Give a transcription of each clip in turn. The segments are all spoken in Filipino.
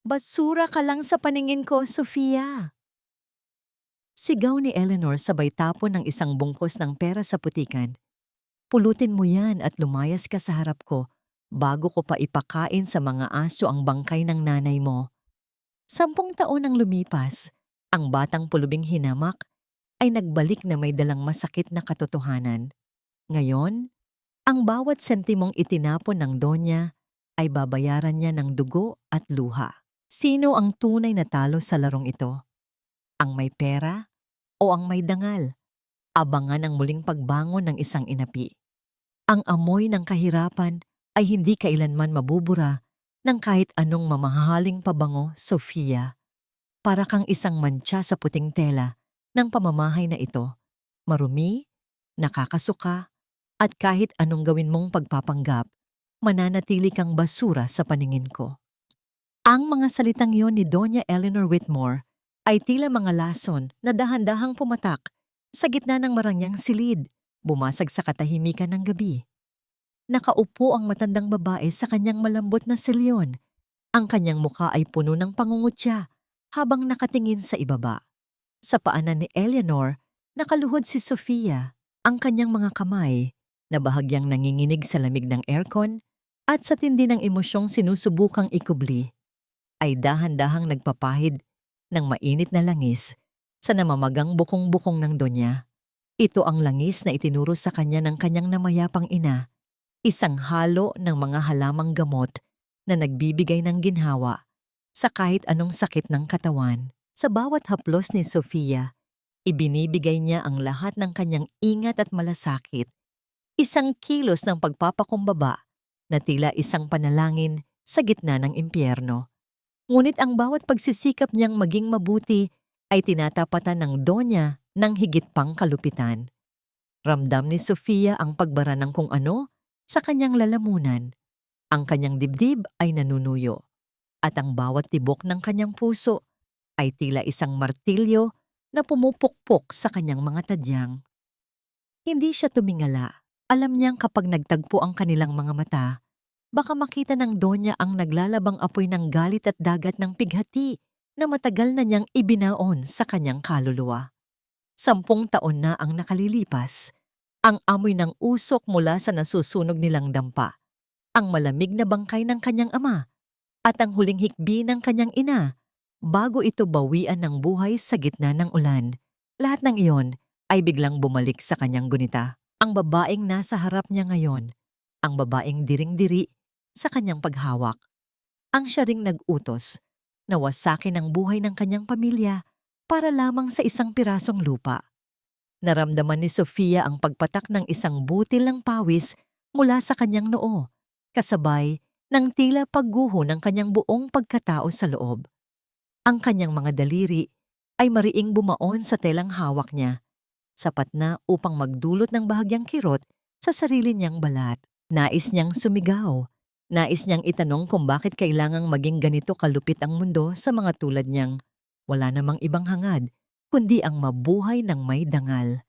Basura ka lang sa paningin ko, Sofia. Sigaw ni Eleanor sabay tapon ng isang bungkos ng pera sa putikan. Pulutin mo yan at lumayas ka sa harap ko bago ko pa ipakain sa mga aso ang bangkay ng nanay mo. 10 taon ang lumipas, ang batang pulubing hinamak ay nagbalik na may dalang masakit na katotohanan. Ngayon, ang bawat sentimong itinapon ng Donya ay babayaran niya ng dugo at luha. Sino ang tunay na talo sa larong ito? Ang may pera o ang may dangal? Abangan ang muling pagbangon ng isang inapi. Ang amoy ng kahirapan ay hindi kailanman mabubura ng kahit anong mamahaling pabango, Sofia. Para kang isang mantsa sa puting tela ng pamamahay na ito. Marumi, nakakasuka, at kahit anong gawin mong pagpapanggap, mananatili kang basura sa paningin ko. Ang mga salitang yon ni Doña Eleanor Whitmore ay tila mga lason na dahan-dahang pumatak sa gitna ng marangyang silid, bumasag sa katahimikan ng gabi. Nakaupo ang matandang babae sa kanyang malambot na silyon. Ang kanyang mukha ay puno ng pangungutya habang nakatingin sa ibaba. Sa paanan ni Eleanor, nakaluhod si Sofia, ang kanyang mga kamay na bahagyang nanginginig sa lamig ng aircon at sa tindi ng emosyong sinusubukang ikubli, ay dahan-dahang nagpapahid ng mainit na langis sa namamagang bukong-bukong ng Donya. Ito ang langis na itinuro sa kanya ng kanyang namayapang ina, isang halo ng mga halamang gamot na nagbibigay ng ginhawa sa kahit anong sakit ng katawan. Sa bawat haplos ni Sofia, ibinibigay niya ang lahat ng kanyang ingat at malasakit, isang kilos ng pagpapakumbaba na tila isang panalangin sa gitna ng impyerno. Ngunit ang bawat pagsisikap niyang maging mabuti ay tinatapatan ng Donya ng higit pang kalupitan. Ramdam ni Sofia ang pagbara ng kung ano sa kanyang lalamunan. Ang kanyang dibdib ay nanunuyo, at ang bawat tibok ng kanyang puso ay tila isang martilyo na pumupukpok sa kanyang mga tadyang. Hindi siya tumingala. Alam niyang kapag nagtagpo ang kanilang mga mata, baka makita ng Donya ang naglalabang apoy ng galit at dagat ng pighati na matagal na niyang ibinaon sa kanyang kaluluwa. 10 taon na ang nakalilipas, ang amoy ng usok mula sa nasusunog nilang dampa, ang malamig na bangkay ng kanyang ama, at ang huling hikbi ng kanyang ina, bago ito bawian ng buhay sa gitna ng ulan. Lahat ng iyon ay biglang bumalik sa kanyang gunita. Ang babaeng nasa harap niya ngayon, ang babaeng diring-diri sa kanyang paghawak, ang siya ring nag-utos na wasakin ang buhay ng kanyang pamilya para lamang sa isang pirasong lupa. Naramdaman ni Sofia ang pagpatak ng isang butil ng pawis mula sa kanyang noo, kasabay ng tila pagguho ng kanyang buong pagkatao sa loob. Ang kanyang mga daliri ay mariing bumaon sa telang hawak niya, sapat na upang magdulot ng bahagyang kirot sa sarili niyang balat. Nais niyang sumigaw. Nais niyang itanong kung bakit kailangang maging ganito kalupit ang mundo sa mga tulad niyang wala namang ibang hangad, kundi ang mabuhay ng may dangal.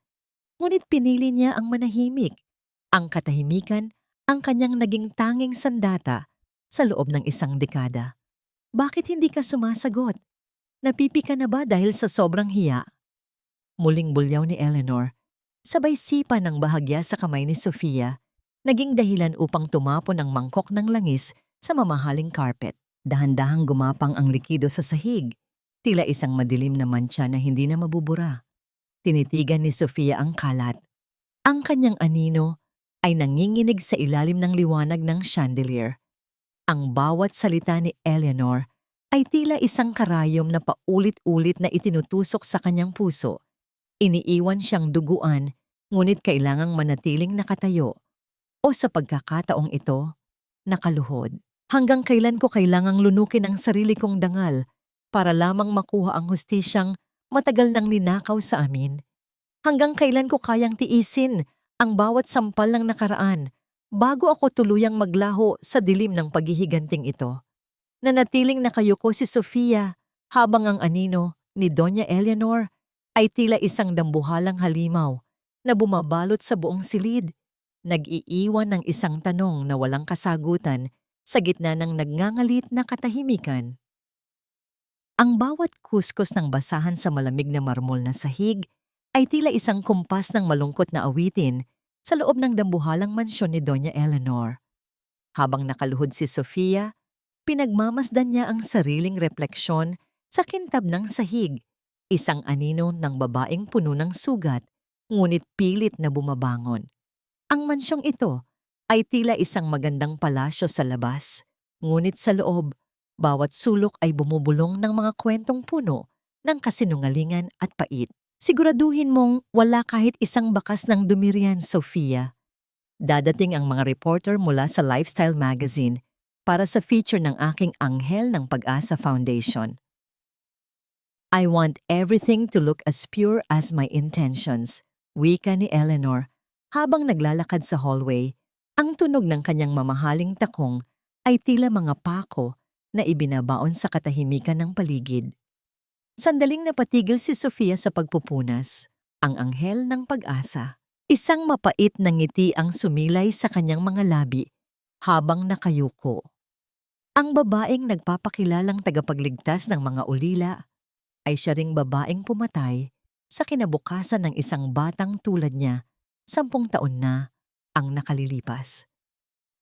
Ngunit pinili niya ang manahimik. Ang katahimikan ang kanyang naging tanging sandata sa loob ng isang dekada. Bakit hindi ka sumasagot? Napipi ka na ba dahil sa sobrang hiya? Muling bulyaw ni Eleanor, sabay sipa ng bahagya sa kamay ni Sofia, naging dahilan upang tumapon ang mangkok ng langis sa mamahaling carpet. Dahan-dahang gumapang ang likido sa sahig, tila isang madilim na mantsa na hindi na mabubura. Tinitigan ni Sofia ang kalat. Ang kanyang anino ay nanginginig sa ilalim ng liwanag ng chandelier. Ang bawat salita ni Eleanor ay tila isang karayom na paulit-ulit na itinutusok sa kanyang puso. Iniiwan siyang duguan, ngunit kailangang manatiling nakatayo. O sa pagkakataong ito, nakaluhod. Hanggang kailan ko kailangang lunukin ang sarili kong dangal para lamang makuha ang hustisyang matagal nang ninakaw sa amin? Hanggang kailan ko kayang tiisin ang bawat sampal ng nakaraan bago ako tuluyang maglaho sa dilim ng paghihiganting ito? Nanatiling nakayuko si Sofia habang ang anino ni Doña Eleanor ay tila isang dambuhalang halimaw na bumabalot sa buong silid, nag-iiwan ng isang tanong na walang kasagutan sa gitna ng nagngangalit na katahimikan. Ang bawat kuskus ng basahan sa malamig na marmol na sahig ay tila isang kumpas ng malungkot na awitin sa loob ng dambuhalang mansyon ni Doña Eleanor. Habang nakaluhod si Sofia, pinagmamasdan niya ang sariling refleksyon sa kintab ng sahig, isang anino ng babaeng puno ng sugat, ngunit pilit na bumabangon. Ang mansyong ito ay tila isang magandang palasyo sa labas, ngunit sa loob, bawat sulok ay bumubulong ng mga kwentong puno ng kasinungalingan at pait. Siguraduhin mong wala kahit isang bakas ng dumi riyan, Sofia. Dadating ang mga reporter mula sa Lifestyle Magazine para sa feature ng aking Anghel ng Pag-asa Foundation. I want everything to look as pure as my intentions, wika ni Eleanor habang naglalakad sa hallway. Ang tunog ng kanyang mamahaling takong ay tila mga pako na ibinabaon sa katahimikan ng paligid. Sandaling napatigil si Sofia sa pagpupunas, ang anghel ng pag-asa. Isang mapait na ngiti ang sumilay sa kanyang mga labi habang nakayuko. Ang babaeng nagpapakilalang tagapagligtas ng mga ulila ay siya ring babaeng pumatay sa kinabukasan ng isang batang tulad niya, 10 taon na ang nakalilipas.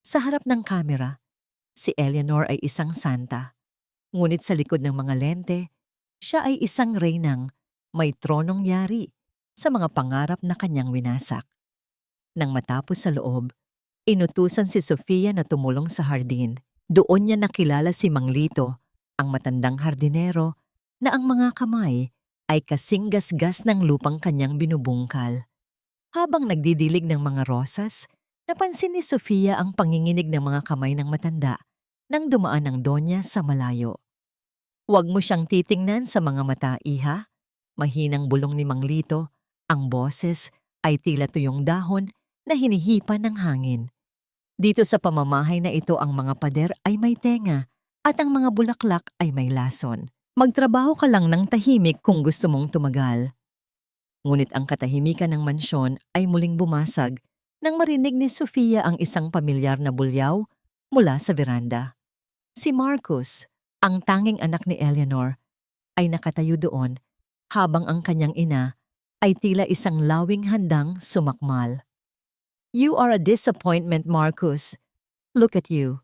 Sa harap ng kamera, si Eleanor ay isang santa, ngunit sa likod ng mga lente, siya ay isang reynang may tronong yari sa mga pangarap na kanyang winasak. Nang matapos sa loob, inutusan si Sofia na tumulong sa hardin. Doon niya nakilala si Mang Lito, ang matandang hardinero, na ang mga kamay ay kasing gasgas ng lupang kanyang binubungkal. Habang nagdidilig ng mga rosas, napansin ni Sofia ang panginginig ng mga kamay ng matanda nang dumaan ang donya sa malayo. Huwag mo siyang titingnan sa mga mata, iha. Mahinang bulong ni Mang Lito, ang boses ay tila tuyong dahon na hinihipan ng hangin. Dito sa pamamahay na ito ang mga pader ay may tenga at ang mga bulaklak ay may lason. Magtrabaho ka lang ng tahimik kung gusto mong tumagal. Ngunit ang katahimikan ng mansyon ay muling bumasag nang marinig ni Sofia ang isang pamilyar na bulyaw mula sa veranda. Si Marcus, ang tanging anak ni Eleanor, ay nakatayo doon habang ang kanyang ina ay tila isang lawing handang sumakmal. You are a disappointment, Marcus. Look at you,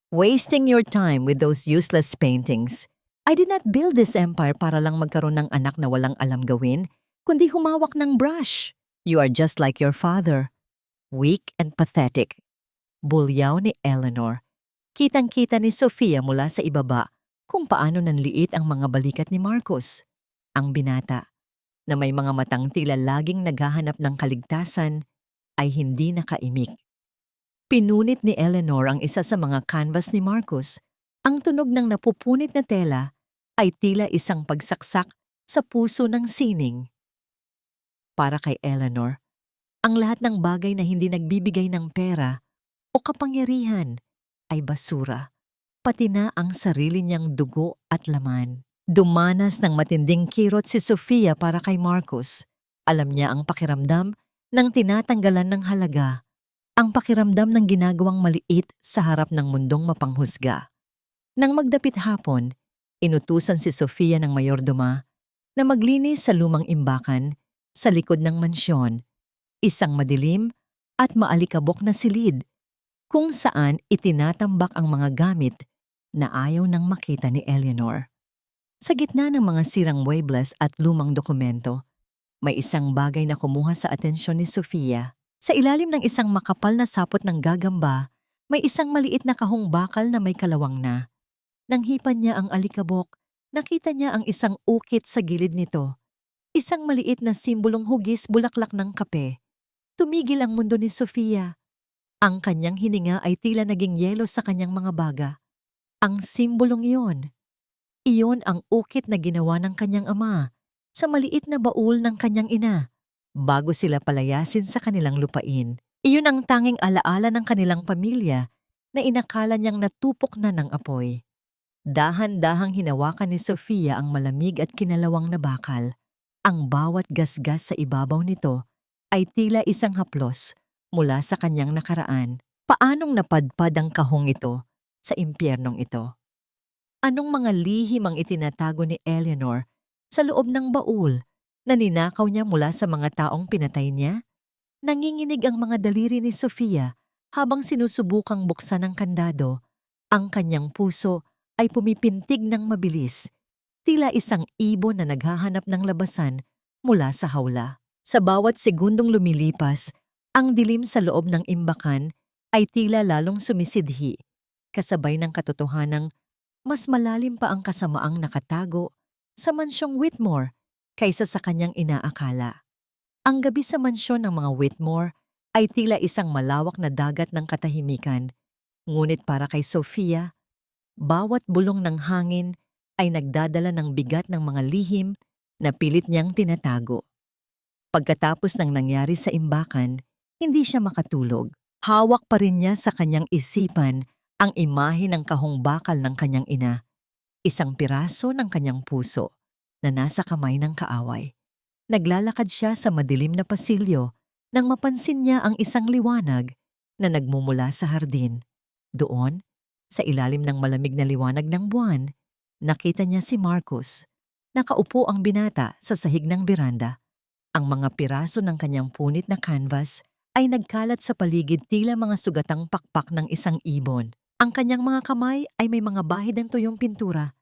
wasting your time with those useless paintings. I did not build this empire para lang magkaroon ng anak na walang alam gawin, kundi humawak ng brush. You are just like your father, weak and pathetic. Bulyaw ni Eleanor. Kitang-kita ni Sofia mula sa ibaba kung paano nanliit ang mga balikat ni Marcus, ang binata, na may mga matang tila laging naghahanap ng kaligtasan, ay hindi nakaimik. Pinunit ni Eleanor ang isa sa mga canvas ni Marcus. Ang tunog ng napupunit na tela ay tila isang pagsaksak sa puso ng sining. Para kay Eleanor, ang lahat ng bagay na hindi nagbibigay ng pera o kapangyarihan ay basura, pati na ang sarili niyang dugo at laman. Dumanas ng matinding kirot si Sofia para kay Marcus. Alam niya ang pakiramdam ng tinatanggalan ng halaga, ang pakiramdam ng ginagawang maliit sa harap ng mundong mapanghusga. Nang magdapit hapon, inutusan si Sofia ng mayordoma na maglinis sa lumang imbakan sa likod ng mansyon, isang madilim at maalikabok na silid kung saan itinatambak ang mga gamit na ayaw nang makita ni Eleanor. Sa gitna ng mga sirang muebles at lumang dokumento, may isang bagay na kumuha sa atensyon ni Sofia. Sa ilalim ng isang makapal na sapot ng gagamba, may isang maliit na kahong bakal na may kalawang na. Nang hipan niya ang alikabok, nakita niya ang isang ukit sa gilid nito. Isang maliit na simbolong hugis bulaklak ng kape. Tumigil ang mundo ni Sofia. Ang kanyang hininga ay tila naging yelo sa kanyang mga baga. Ang simbolong iyon ang ukit na ginawa ng kanyang ama sa maliit na baul ng kanyang ina bago sila palayasin sa kanilang lupain. Iyon ang tanging alaala ng kanilang pamilya na inakala niyang natupok na ng apoy. Dahan-dahang hinawakan ni Sofia ang malamig at kinalawang na bakal. Ang bawat gasgas sa ibabaw nito ay tila isang haplos mula sa kanyang nakaraan. Paanong napadpad ang kahong ito sa impyernong ito? Anong mga lihim ang itinatago ni Eleanor sa loob ng baul na ninakaw niya mula sa mga taong pinatay niya? Nanginginig ang mga daliri ni Sofia habang sinusubukang buksan ang kandado. Ang kanyang puso ay pumipintig ng mabilis, tila isang ibon na naghahanap ng labasan mula sa hawla. Sa bawat segundong lumilipas, ang dilim sa loob ng imbakan ay tila lalong sumisidhi, kasabay ng katotohanang mas malalim pa ang kasamaang nakatago sa mansyong Whitmore kaysa sa kanyang inaakala. Ang gabi sa mansyon ng mga Whitmore ay tila isang malawak na dagat ng katahimikan, ngunit para kay Sofia, bawat bulong ng hangin ay nagdadala ng bigat ng mga lihim na pilit niyang tinatago. Pagkatapos ng nangyari sa imbakan, hindi siya makatulog. Hawak pa rin niya sa kanyang isipan ang imahe ng kahong bakal ng kanyang ina, isang piraso ng kanyang puso na nasa kamay ng kaaway. Naglalakad siya sa madilim na pasilyo nang mapansin niya ang isang liwanag na nagmumula sa hardin. Doon, sa ilalim ng malamig na liwanag ng buwan, nakita niya si Marcus. Nakaupo ang binata sa sahig ng beranda. Ang mga piraso ng kanyang punit na canvas ay nagkalat sa paligid tila mga sugatang pakpak ng isang ibon. Ang kanyang mga kamay ay may mga bahid ng tuyong pintura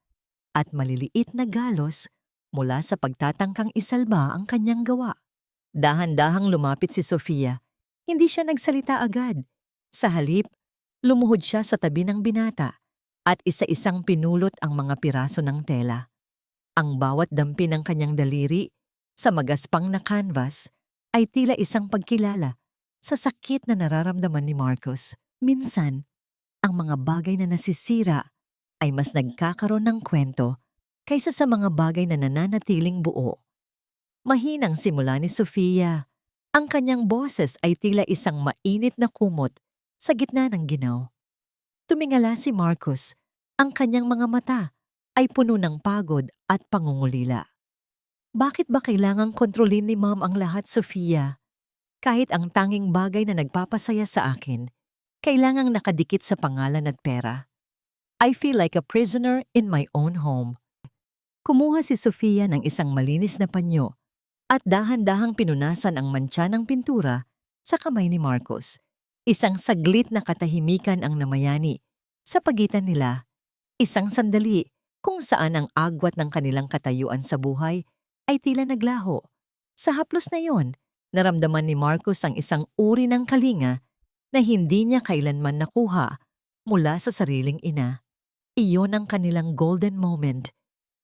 at maliliit na galos mula sa pagtatangkang isalba ang kanyang gawa. Dahan-dahang lumapit si Sofia. Hindi siya nagsalita agad. Sa halip, lumuhod siya sa tabi ng binata at isa-isang pinulot ang mga piraso ng tela. Ang bawat dampi ng kanyang daliri sa magaspang na canvas ay tila isang pagkilala sa sakit na nararamdaman ni Marcus. Minsan, ang mga bagay na nasisira ay mas nagkakaroon ng kwento kaysa sa mga bagay na nananatiling buo. Mahinang simula ni Sofia. Ang kanyang boses ay tila isang mainit na kumot sa gitna ng ginaw. Tumingala si Marcus. Ang kanyang mga mata ay puno ng pagod at pangungulila. Bakit ba kailangang kontrolin ni Mom ang lahat, Sofia? Kahit ang tanging bagay na nagpapasaya sa akin, kailangang nakadikit sa pangalan at pera. I feel like a prisoner in my own home. Kumuha si Sofia ng isang malinis na panyo at dahan-dahang pinunasan ang mantsa ng pintura sa kamay ni Marcos. Isang saglit na katahimikan ang namayani sa pagitan nila. Isang sandali kung saan ang agwat ng kanilang katayuan sa buhay ay tila naglaho. Sa haplos na yon, naramdaman ni Marcos ang isang uri ng kalinga na hindi niya kailanman nakuha mula sa sariling ina. Iyon ang kanilang golden moment.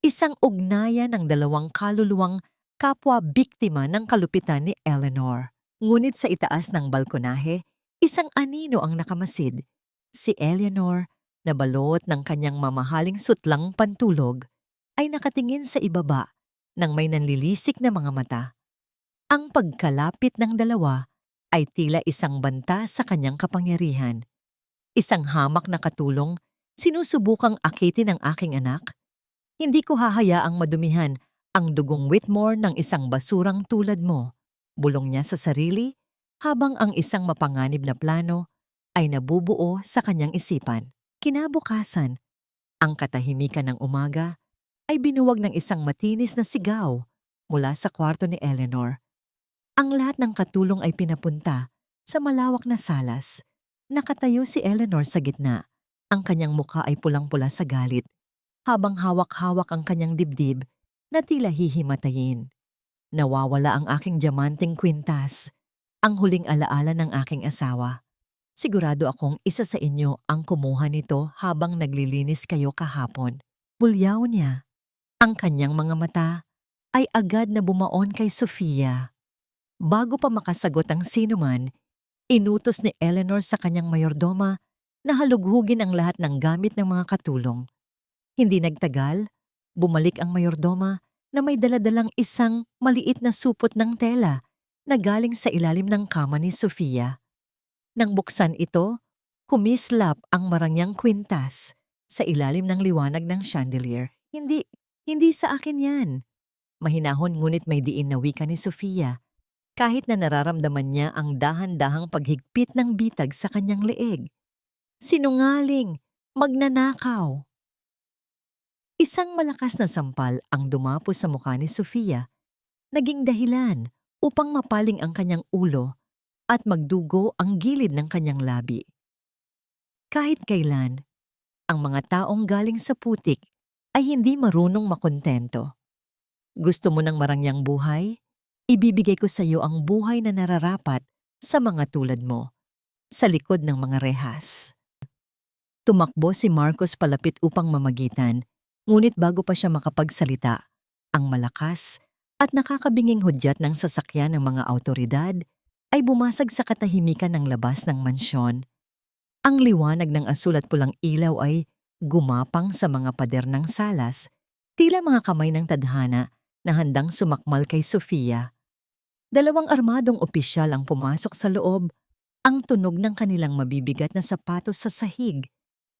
Isang ugnayan ng dalawang kaluluwang kapwa-biktima ng kalupitan ni Eleanor. Ngunit sa itaas ng balkonahe, isang anino ang nakamasid. Si Eleanor, na balot ng kanyang mamahaling sutlang pantulog, ay nakatingin sa ibaba nang may nanlilisik na mga mata. Ang pagkalapit ng dalawa ay tila isang banta sa kanyang kapangyarihan. Isang hamak na katulong, sinusubukang akitin ang aking anak. Hindi ko hahayaang madumihan ang dugong Whitmore ng isang basurang tulad mo. Bulong niya sa sarili habang ang isang mapanganib na plano ay nabubuo sa kanyang isipan. Kinabukasan, ang katahimikan ng umaga ay binuwag ng isang matinis na sigaw mula sa kwarto ni Eleanor. Ang lahat ng katulong ay pinapunta sa malawak na salas. Nakatayo si Eleanor sa gitna. Ang kanyang mukha ay pulang-pula sa galit, habang hawak-hawak ang kanyang dibdib na tila hihimatayin. Nawawala ang aking diamanteng kwintas, ang huling alaala ng aking asawa. Sigurado akong isa sa inyo ang kumuha nito habang naglilinis kayo kahapon. Bulyaw niya. Ang kanyang mga mata ay agad na bumaon kay Sofia. Bago pa makasagot ang sinuman, inutos ni Eleanor sa kanyang mayordoma na halughugin ang lahat ng gamit ng mga katulong. Hindi nagtagal, bumalik ang mayordoma na may daladalang isang maliit na supot ng tela na galing sa ilalim ng kama ni Sofia. Nang buksan ito, kumislap ang marangyang kwintas sa ilalim ng liwanag ng chandelier. Hindi sa akin yan. Mahinahon ngunit may diin na wika ni Sofia, kahit na nararamdaman niya ang dahan-dahang paghigpit ng bitag sa kanyang leeg. Sinungaling, magnanakaw. Isang malakas na sampal ang dumapo sa mukha ni Sofia, naging dahilan upang mapaling ang kanyang ulo at magdugo ang gilid ng kanyang labi. Kahit kailan, ang mga taong galing sa putik ay hindi marunong makontento. Gusto mo ng marangyang buhay? Ibibigay ko sa iyo ang buhay na nararapat sa mga tulad mo, sa likod ng mga rehas. Tumakbo si Marcos palapit upang mamagitan, ngunit bago pa siya makapagsalita, ang malakas at nakakabinging hudyat ng sasakyan ng mga awtoridad ay bumasag sa katahimikan ng labas ng mansyon. Ang liwanag ng asul at pulang ilaw ay gumapang sa mga pader ng salas, tila mga kamay ng tadhana na handang sumakmal kay Sofia. Dalawang armadong opisyal ang pumasok sa loob. Ang tunog ng kanilang mabibigat na sapatos sa sahig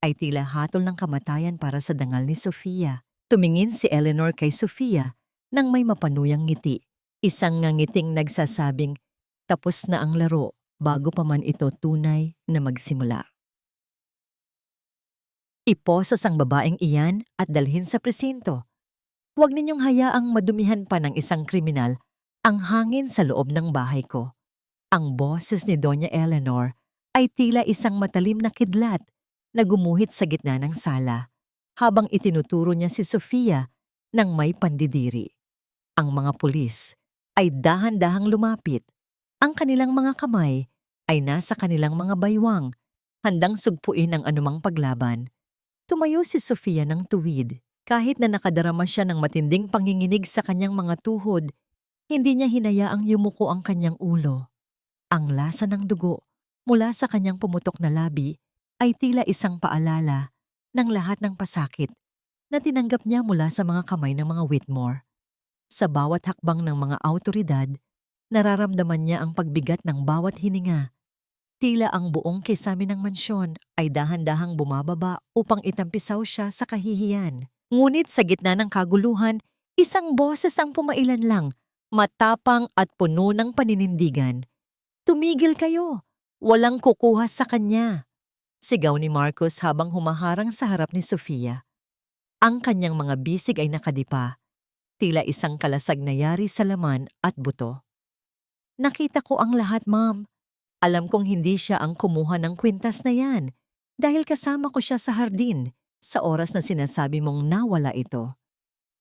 ay tila hatol ng kamatayan para sa dangal ni Sofia. Tumingin si Eleanor kay Sofia nang may mapanuyang ngiti. Isang ngiting nagsasabing, tapos na ang laro bago pa man ito tunay na magsimula. Iposas ang babaeng iyan at dalhin sa presinto. Huwag ninyong hayaang madumihan pa ng isang kriminal ang hangin sa loob ng bahay ko. Ang boses ni Doña Eleanor ay tila isang matalim na kidlat na gumuhit sa gitna ng sala habang itinuturo niya si Sofia ng may pandidiri. Ang mga pulis ay dahan-dahang lumapit. Ang kanilang mga kamay ay nasa kanilang mga baywang, handang sugpuin ang anumang paglaban. Tumayo si Sofia ng tuwid. Kahit na nakadarama siya ng matinding panginginig sa kanyang mga tuhod, hindi niya hinayaang yumuko ang kanyang ulo. Ang lasa ng dugo mula sa kanyang pumutok na labi ay tila isang paalala ng lahat ng pasakit na tinanggap niya mula sa mga kamay ng mga Whitmore. Sa bawat hakbang ng mga awtoridad, nararamdaman niya ang pagbigat ng bawat hininga. Tila ang buong kisame ng mansyon ay dahan-dahang bumababa upang itampisaw siya sa kahihiyan. Ngunit sa gitna ng kaguluhan, isang boses ang pumailan lang, matapang at puno ng paninindigan. Tumigil kayo! Walang kukuha sa kanya! Sigaw ni Marcos habang humaharang sa harap ni Sofia. Ang kanyang mga bisig ay nakadipa, tila isang kalasag na yari sa laman at buto. Nakita ko ang lahat, ma'am. Alam kong hindi siya ang kumuha ng kwintas na yan dahil kasama ko siya sa hardin sa oras na sinasabi mong nawala ito.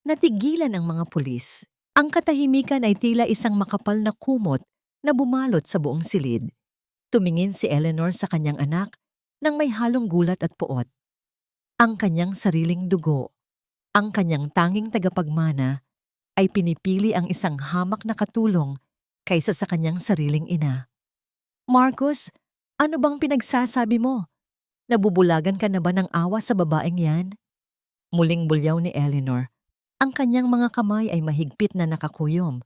Natigilan ang mga pulis. Ang katahimikan ay tila isang makapal na kumot na bumalot sa buong silid. Tumingin si Eleanor sa kanyang anak nang may halong gulat at puot. Ang kanyang sariling dugo, ang kanyang tanging tagapagmana, ay pinipili ang isang hamak na katulong kaysa sa kanyang sariling ina. Marcos, ano bang pinagsasabi mo? Nabubulagan ka na ba ng awa sa babaeng yan? Muling bulyaw ni Eleanor. Ang kanyang mga kamay ay mahigpit na nakakuyom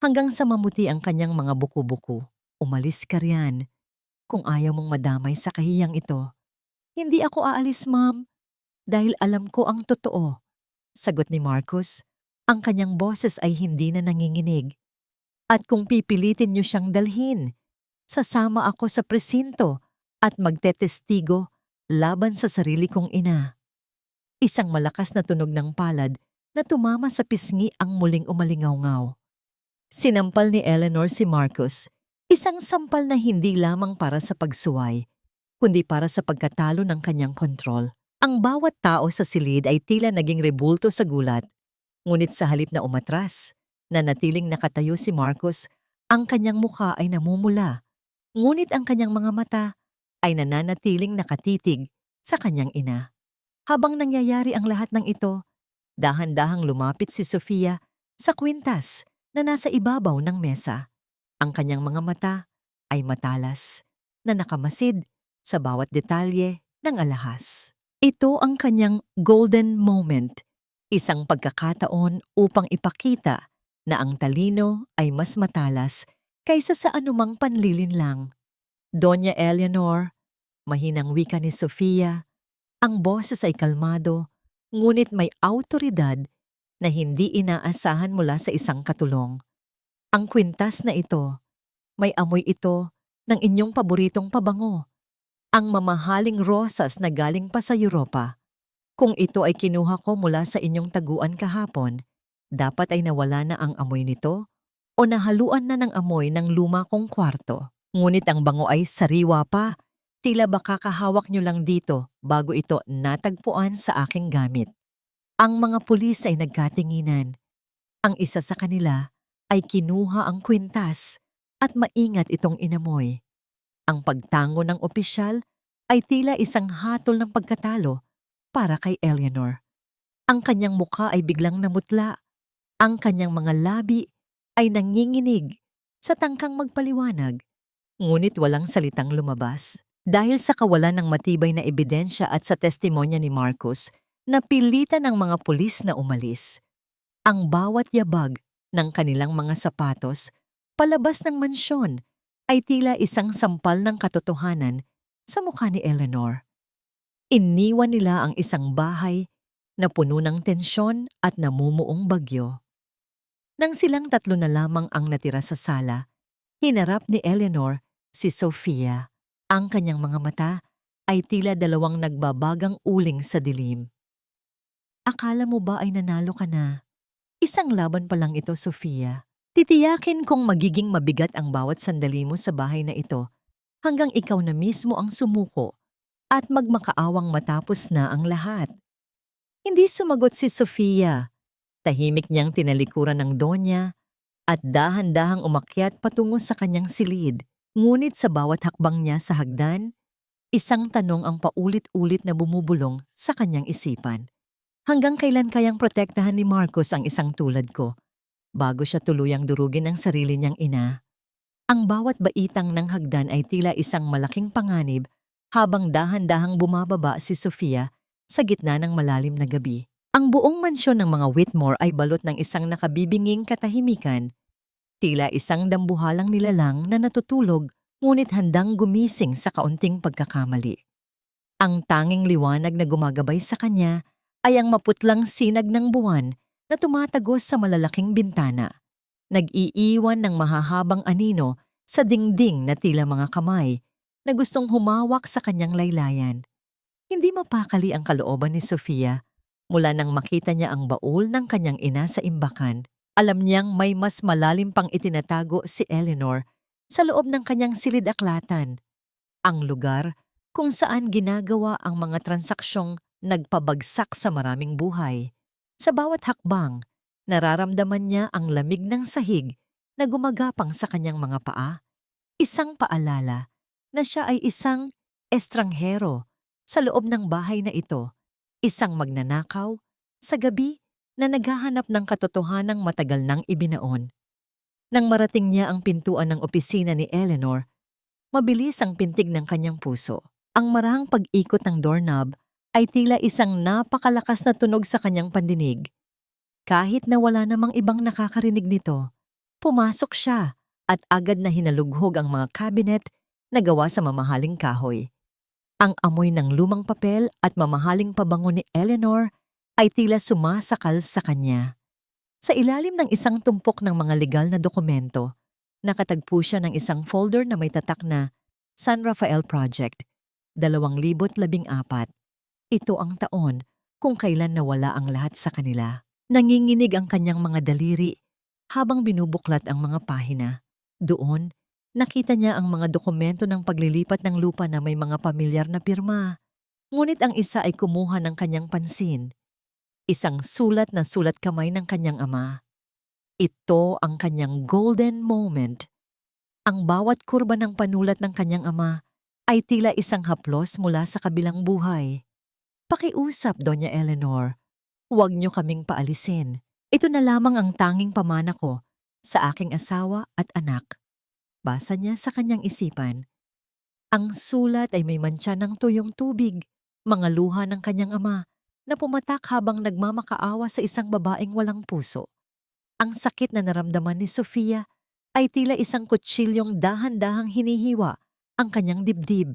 hanggang sa mamuti ang kanyang mga buko-buko. Umalis ka riyan kung ayaw mong madamay sa kahiyang ito. Hindi ako aalis, ma'am, dahil alam ko ang totoo. Sagot ni Marcos. Ang kanyang boses ay hindi na nanginginig. At kung pipilitin niyo siyang dalhin, sasama ako sa presinto at magtetestigo laban sa sarili kong ina. Isang malakas na tunog ng palad na tumama sa pisngi ang muling umalingaw-ngaw. Sinampal ni Eleanor si Marcos, isang sampal na hindi lamang para sa pagsuway, kundi para sa pagkatalo ng kanyang kontrol. Ang bawat tao sa silid ay tila naging rebulto sa gulat. Ngunit sa halip na umatras, nanatiling nakatayo si Marcos, ang kanyang mukha ay namumula. Ngunit ang kanyang mga mata ay nananatiling nakatitig sa kanyang ina. Habang nangyayari ang lahat ng ito, dahan-dahang lumapit si Sofia sa kwintas na nasa ibabaw ng mesa. Ang kanyang mga mata ay matalas na nakamasid sa bawat detalye ng alahas. Ito ang kanyang golden moment, isang pagkakataon upang ipakita na ang talino ay mas matalas kaysa sa anumang panlilinlang. Doña Eleanor, mahinang wika ni Sofia, ang boses ay kalmado, ngunit may awtoridad na hindi inaasahan mula sa isang katulong. Ang kwintas na ito, may amoy ito ng inyong paboritong pabango, ang mamahaling rosas na galing pa sa Europa. Kung ito ay kinuha ko mula sa inyong taguan kahapon, dapat ay nawala na ang amoy nito o nahaluan na ng amoy ng luma kong kwarto. Ngunit ang bango ay sariwa pa. Tila ba kakahawak nyo lang dito bago ito natagpuan sa aking gamit. Ang mga pulis ay nagkatinginan. Ang isa sa kanila ay kinuha ang kwintas at maingat itong inamoy. Ang pagtango ng opisyal ay tila isang hatol ng pagkatalo para kay Eleanor. Ang kanyang mukha ay biglang namutla. Ang kanyang mga labi ay nanginginig sa tangkang magpaliwanag. Ngunit walang salitang lumabas. Dahil sa kawalan ng matibay na ebidensya at sa testimonya ni Marcus, napilitan ng mga pulis na umalis. Ang bawat yabag ng kanilang mga sapatos palabas ng mansyon ay tila isang sampal ng katotohanan sa mukha ni Eleanor. Iniwan nila ang isang bahay na puno ng tensyon at namumuong bagyo. Nang silang tatlo na lamang ang natira sa sala, hinarap ni Eleanor si Sofia. Ang kanyang mga mata ay tila dalawang nagbabagang uling sa dilim. Akala mo ba ay nanalo ka na? Isang laban pa lang ito, Sofia. Titiyakin kong magiging mabigat ang bawat sandali mo sa bahay na ito hanggang ikaw na mismo ang sumuko at magmakaawang matapos na ang lahat. Hindi sumagot si Sofia. Tahimik niyang tinalikuran ng Donya at dahan-dahang umakyat patungo sa kanyang silid. Ngunit sa bawat hakbang niya sa hagdan, isang tanong ang paulit-ulit na bumubulong sa kanyang isipan. Hanggang kailan kayang protektahan ni Marcus ang isang tulad ko bago siya tuluyang durugin ang sarili niyang ina? Ang bawat baitang ng hagdan ay tila isang malaking panganib habang dahan-dahang bumababa si Sofia sa gitna ng malalim na gabi. Ang buong mansyon ng mga Whitmore ay balot ng isang nakabibinging katahimikan. Tila isang dambuhalang nilalang na natutulog ngunit handang gumising sa kaunting pagkakamali. Ang tanging liwanag na gumagabay sa kanya ay ang maputlang sinag ng buwan na tumatagos sa malalaking bintana. Nag-iiwan ng mahahabang anino sa dingding na tila mga kamay na gustong humawak sa kanyang laylayan. Hindi mapakali ang kalooban ni Sofia mula nang makita niya ang baul ng kanyang ina sa imbakan. Alam niyang may mas malalim pang itinatago si Eleanor sa loob ng kanyang silid-aklatan. Ang lugar kung saan ginagawa ang mga transaksyong nagpabagsak sa maraming buhay. Sa bawat hakbang, nararamdaman niya ang lamig ng sahig na gumagapang sa kanyang mga paa. Isang paalala na siya ay isang estranghero sa loob ng bahay na ito. Isang magnanakaw sa gabi na naghahanap ng katotohanang matagal nang ibinaon. Nang marating niya ang pintuan ng opisina ni Eleanor, mabilis ang pintig ng kanyang puso. Ang marahang pag-ikot ng doorknob ay tila isang napakalakas na tunog sa kanyang pandinig. Kahit na wala namang ibang nakakarinig nito, pumasok siya at agad na hinalughog ang mga cabinet na gawa sa mamahaling kahoy. Ang amoy ng lumang papel at mamahaling pabango ni Eleanor ay tila sumasakal sa kanya. Sa ilalim ng isang tumpok ng mga legal na dokumento, nakatagpo siya ng isang folder na may tatak na San Rafael Project, 2014. Ito ang taon kung kailan nawala ang lahat sa kanila. Nanginginig ang kanyang mga daliri habang binubuklat ang mga pahina. Doon, nakita niya ang mga dokumento ng paglilipat ng lupa na may mga pamilyar na pirma. Ngunit ang isa ay kumuha ng kanyang pansin. Isang sulat na sulat kamay ng kanyang ama. Ito ang kanyang golden moment. Ang bawat kurba ng panulat ng kanyang ama ay tila isang haplos mula sa kabilang buhay. Pakiusap, Doña Eleanor. Huwag niyo kaming paalisin. Ito na lamang ang tanging pamana ko sa aking asawa at anak. Basa niya sa kanyang isipan. Ang sulat ay may mantsa ng tuyong tubig, mga luha ng kanyang ama na pumatak habang nagmamakaawa sa isang babaeng walang puso. Ang sakit na naramdaman ni Sofia ay tila isang kutsilyong dahan-dahang hinihiwa ang kanyang dibdib.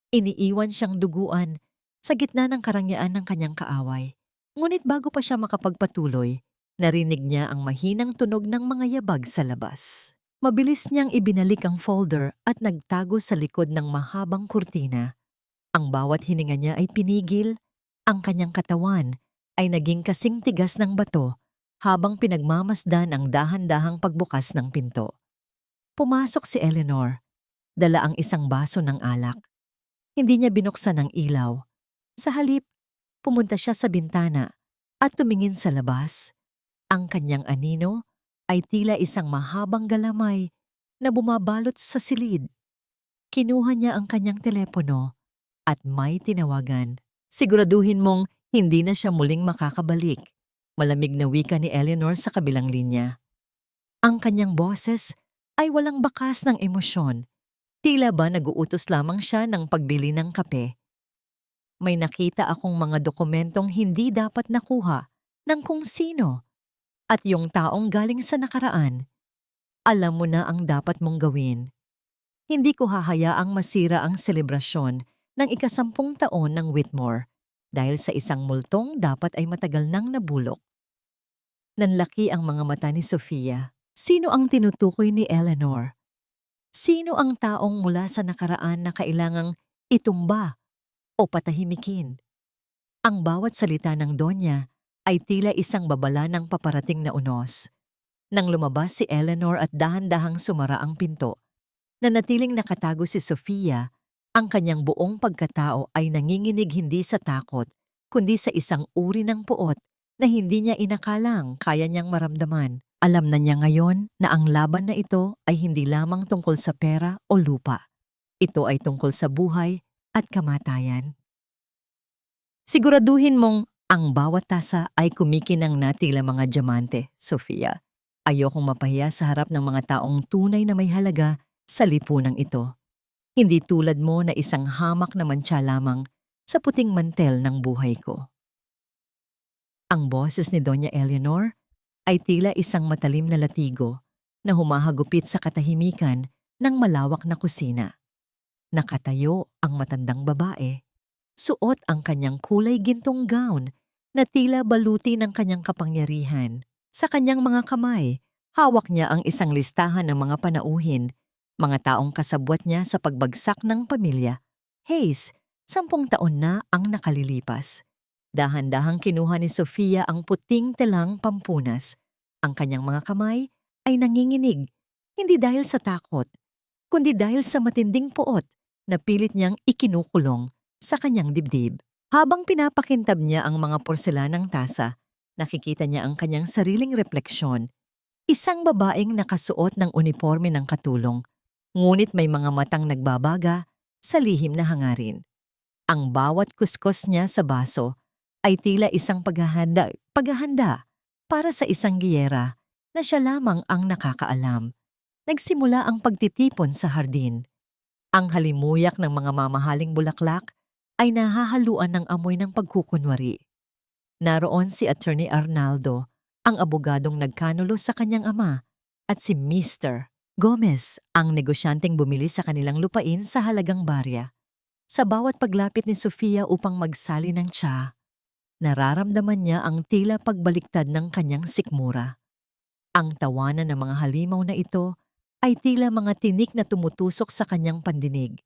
Iniiwan siyang duguan sa gitna ng karangyaan ng kanyang kaaway. Ngunit bago pa siya makapagpatuloy, narinig niya ang mahinang tunog ng mga yabag sa labas. Mabilis niyang ibinalik ang folder at nagtago sa likod ng mahabang kurtina. Ang bawat hininga niya ay pinigil. Ang kanyang katawan ay naging kasing tigas ng bato habang pinagmamasdan ang dahan-dahang pagbukas ng pinto. Pumasok si Eleanor, dala ang isang baso ng alak. Hindi niya binuksan ang ilaw. Sa halip, pumunta siya sa bintana at tumingin sa labas. Ang kanyang anino ay tila isang mahabang galamay na bumabalot sa silid. Kinuha niya ang kanyang telepono at may tinawagan. Siguraduhin mong hindi na siya muling makakabalik. Malamig na wika ni Eleanor sa kabilang linya. Ang kanyang boses ay walang bakas ng emosyon. Tila ba naguutos lamang siya ng pagbili ng kape. May nakita akong mga dokumentong hindi dapat nakuha ng kung sino. At yung taong galing sa nakaraan, alam mo na ang dapat mong gawin. Hindi ko hahayaang masira ang selebrasyon ng ika-10 taon ng Whitmore dahil sa isang multong dapat ay matagal nang nabulok. Nanlaki ang mga mata ni Sofia. Sino ang tinutukoy ni Eleanor? Sino ang taong mula sa nakaraan na kailangang itumba o patahimikin? Ang bawat salita ng Donya ay tila isang babala ng paparating na unos. Nang lumabas si Eleanor at dahan-dahang sumara ang pinto, nanatiling nakatago si Sofia, ang kanyang buong pagkatao ay nanginginig hindi sa takot, kundi sa isang uri ng puot na hindi niya inakalang kaya niyang maramdaman. Alam na niya ngayon na ang laban na ito ay hindi lamang tungkol sa pera o lupa. Ito ay tungkol sa buhay at kamatayan. Siguraduhin mong ang bawat tasa ay kumikinang na tila mga diamante, Sofia. Ayokong mapahiya sa harap ng mga taong tunay na may halaga sa lipunang ito. Hindi tulad mo na isang hamak na mantsa lamang sa puting mantel ng buhay ko. Ang boses ni Doña Eleanor ay tila isang matalim na latigo na humahagupit sa katahimikan ng malawak na kusina. Nakatayo ang matandang babae. Suot ang kanyang kulay gintong gown na tila baluti ng kanyang kapangyarihan. Sa kanyang mga kamay, hawak niya ang isang listahan ng mga panauhin, mga taong kasabwat niya sa pagbagsak ng pamilya. Hayes, 10 taon na ang nakalilipas. Dahan-dahang kinuha ni Sofia ang puting telang pampunas. Ang kanyang mga kamay ay nanginginig, hindi dahil sa takot, kundi dahil sa matinding puot na pilit niyang ikinukulong sa kanyang dibdib. Habang pinapakintab niya ang mga porselanang tasa, nakikita niya ang kanyang sariling refleksyon. Isang babaeng nakasuot ng uniforme ng katulong, ngunit may mga matang nagbabaga sa lihim na hangarin. Ang bawat kuskos niya sa baso ay tila isang paghahanda para sa isang giyera na siya lamang ang nakakaalam. Nagsimula ang pagtitipon sa hardin. Ang halimuyak ng mga mamahaling bulaklak ay nahahaluan ng amoy ng pagkukunwari. Naroon si Attorney Arnaldo, ang abogadong nagkanulo sa kanyang ama, at si Mr. Gomez, ang negosyanteng bumili sa kanilang lupain sa halagang barya. Sa bawat paglapit ni Sofia upang magsali ng tsa, nararamdaman niya ang tila pagbaliktad ng kanyang sikmura. Ang tawanan ng mga halimaw na ito ay tila mga tinik na tumutusok sa kanyang pandinig.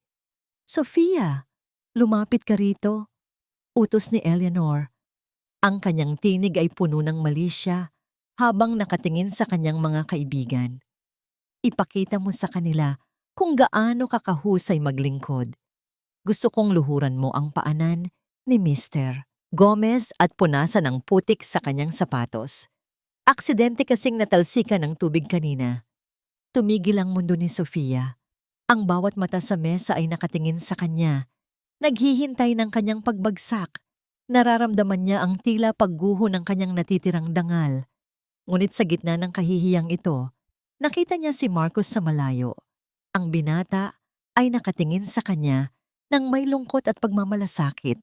Sofia, lumapit ka rito, utos ni Eleanor. Ang kanyang tinig ay puno ng malisya habang nakatingin sa kanyang mga kaibigan. Ipakita mo sa kanila kung gaano kakahusay maglingkod. Gusto kong luhuran mo ang paanan ni Mr. Gomez at punasan ng putik sa kanyang sapatos. Aksidente kasing natalsikan ng tubig kanina. Tumigil ang mundo ni Sofia. Ang bawat mata sa mesa ay nakatingin sa kanya. Naghihintay ng kanyang pagbagsak. Nararamdaman niya ang tila pagguho ng kanyang natitirang dangal. Ngunit sa gitna ng kahihiyang ito, nakita niya si Marcos sa malayo. Ang binata ay nakatingin sa kanya nang may lungkot at pagmamalasakit.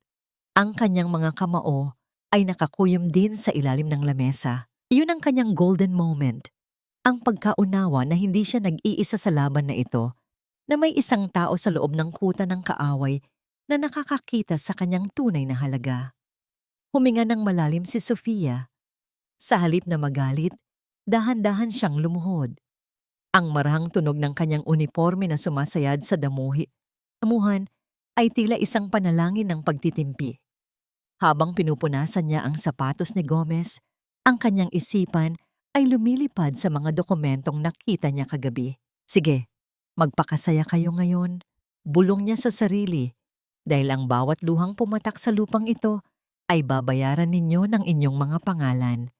Ang kanyang mga kamao ay nakakuyom din sa ilalim ng lamesa. Iyon ang kanyang golden moment. Ang pagkaunawa na hindi siya nag-iisa sa laban na ito, na may isang tao sa loob ng kuta ng kaaway na nakakakita sa kanyang tunay na halaga. Huminga ng malalim si Sofia. Sa halip na magalit, dahan-dahan siyang lumuhod. Ang marahang tunog ng kanyang uniforme na sumasayad sa damuhan ay tila isang panalangin ng pagtitimpi. Habang pinupunasan niya ang sapatos ni Gomez, ang kanyang isipan ay lumilipad sa mga dokumentong nakita niya kagabi. Sige, magpakasaya kayo ngayon. Bulong niya sa sarili dahil ang bawat luhang pumatak sa lupang ito ay babayaran ninyo ng inyong mga pangalan.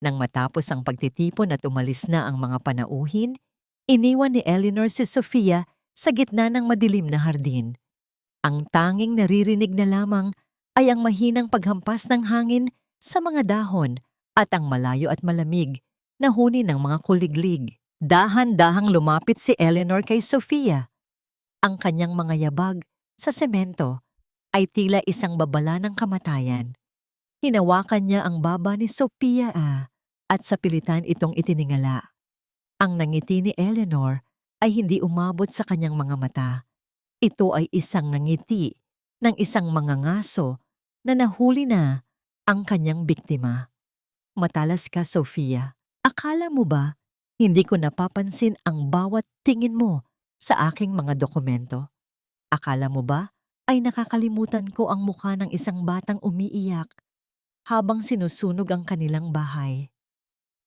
Nang matapos ang pagtitipon at umalis na ang mga panauhin, iniwan ni Eleanor si Sofia sa gitna ng madilim na hardin. Ang tanging naririnig na lamang ay ang mahinang paghampas ng hangin sa mga dahon at ang malayo at malamig na huni ng mga kuliglig. Dahan-dahang lumapit si Eleanor kay Sofia. Ang kanyang mga yabag sa semento ay tila isang babala ng kamatayan. Hinawakan niya ang baba ni Sofia at sa pilitan itong itiningala. Ang nangiti ni Eleanor ay hindi umabot sa kanyang mga mata. Ito ay isang ngiti ng isang mangangaso na nahuli na ang kanyang biktima. Matalas ka, Sofia. Akala mo ba hindi ko napapansin ang bawat tingin mo sa aking mga dokumento? Akala mo ba ay nakakalimutan ko ang mukha ng isang batang umiiyak habang sinusunog ang kanilang bahay?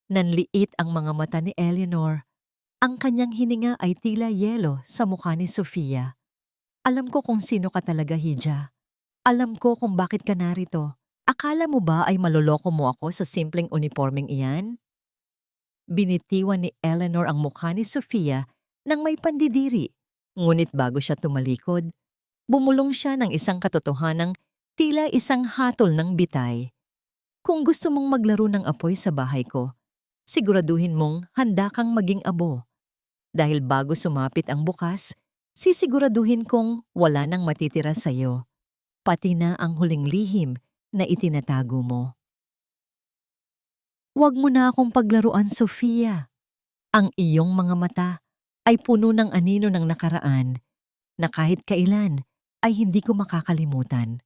Nanliit ang mga mata ni Eleanor. Ang kanyang hininga ay tila yelo sa mukha ni Sofia. Alam ko kung sino ka talaga, Hija. Alam ko kung bakit ka narito. Akala mo ba ay maloloko mo ako sa simpleng uniformeng iyan? Binitiwan ni Eleanor ang mukha ni Sofia nang may pandidiri. Ngunit bago siya tumalikod, bumulong siya ng isang katotohanang tila isang hatol ng bitay. Kung gusto mong maglaro ng apoy sa bahay ko, siguraduhin mong handa kang maging abo. Dahil bago sumapit ang bukas, sisiguraduhin kong wala nang matitira sa'yo, pati na ang huling lihim na itinatago mo. Huwag mo na akong paglaruan, Sofia. Ang iyong mga mata ay puno ng anino ng nakaraan na kahit kailan ay hindi ko makakalimutan.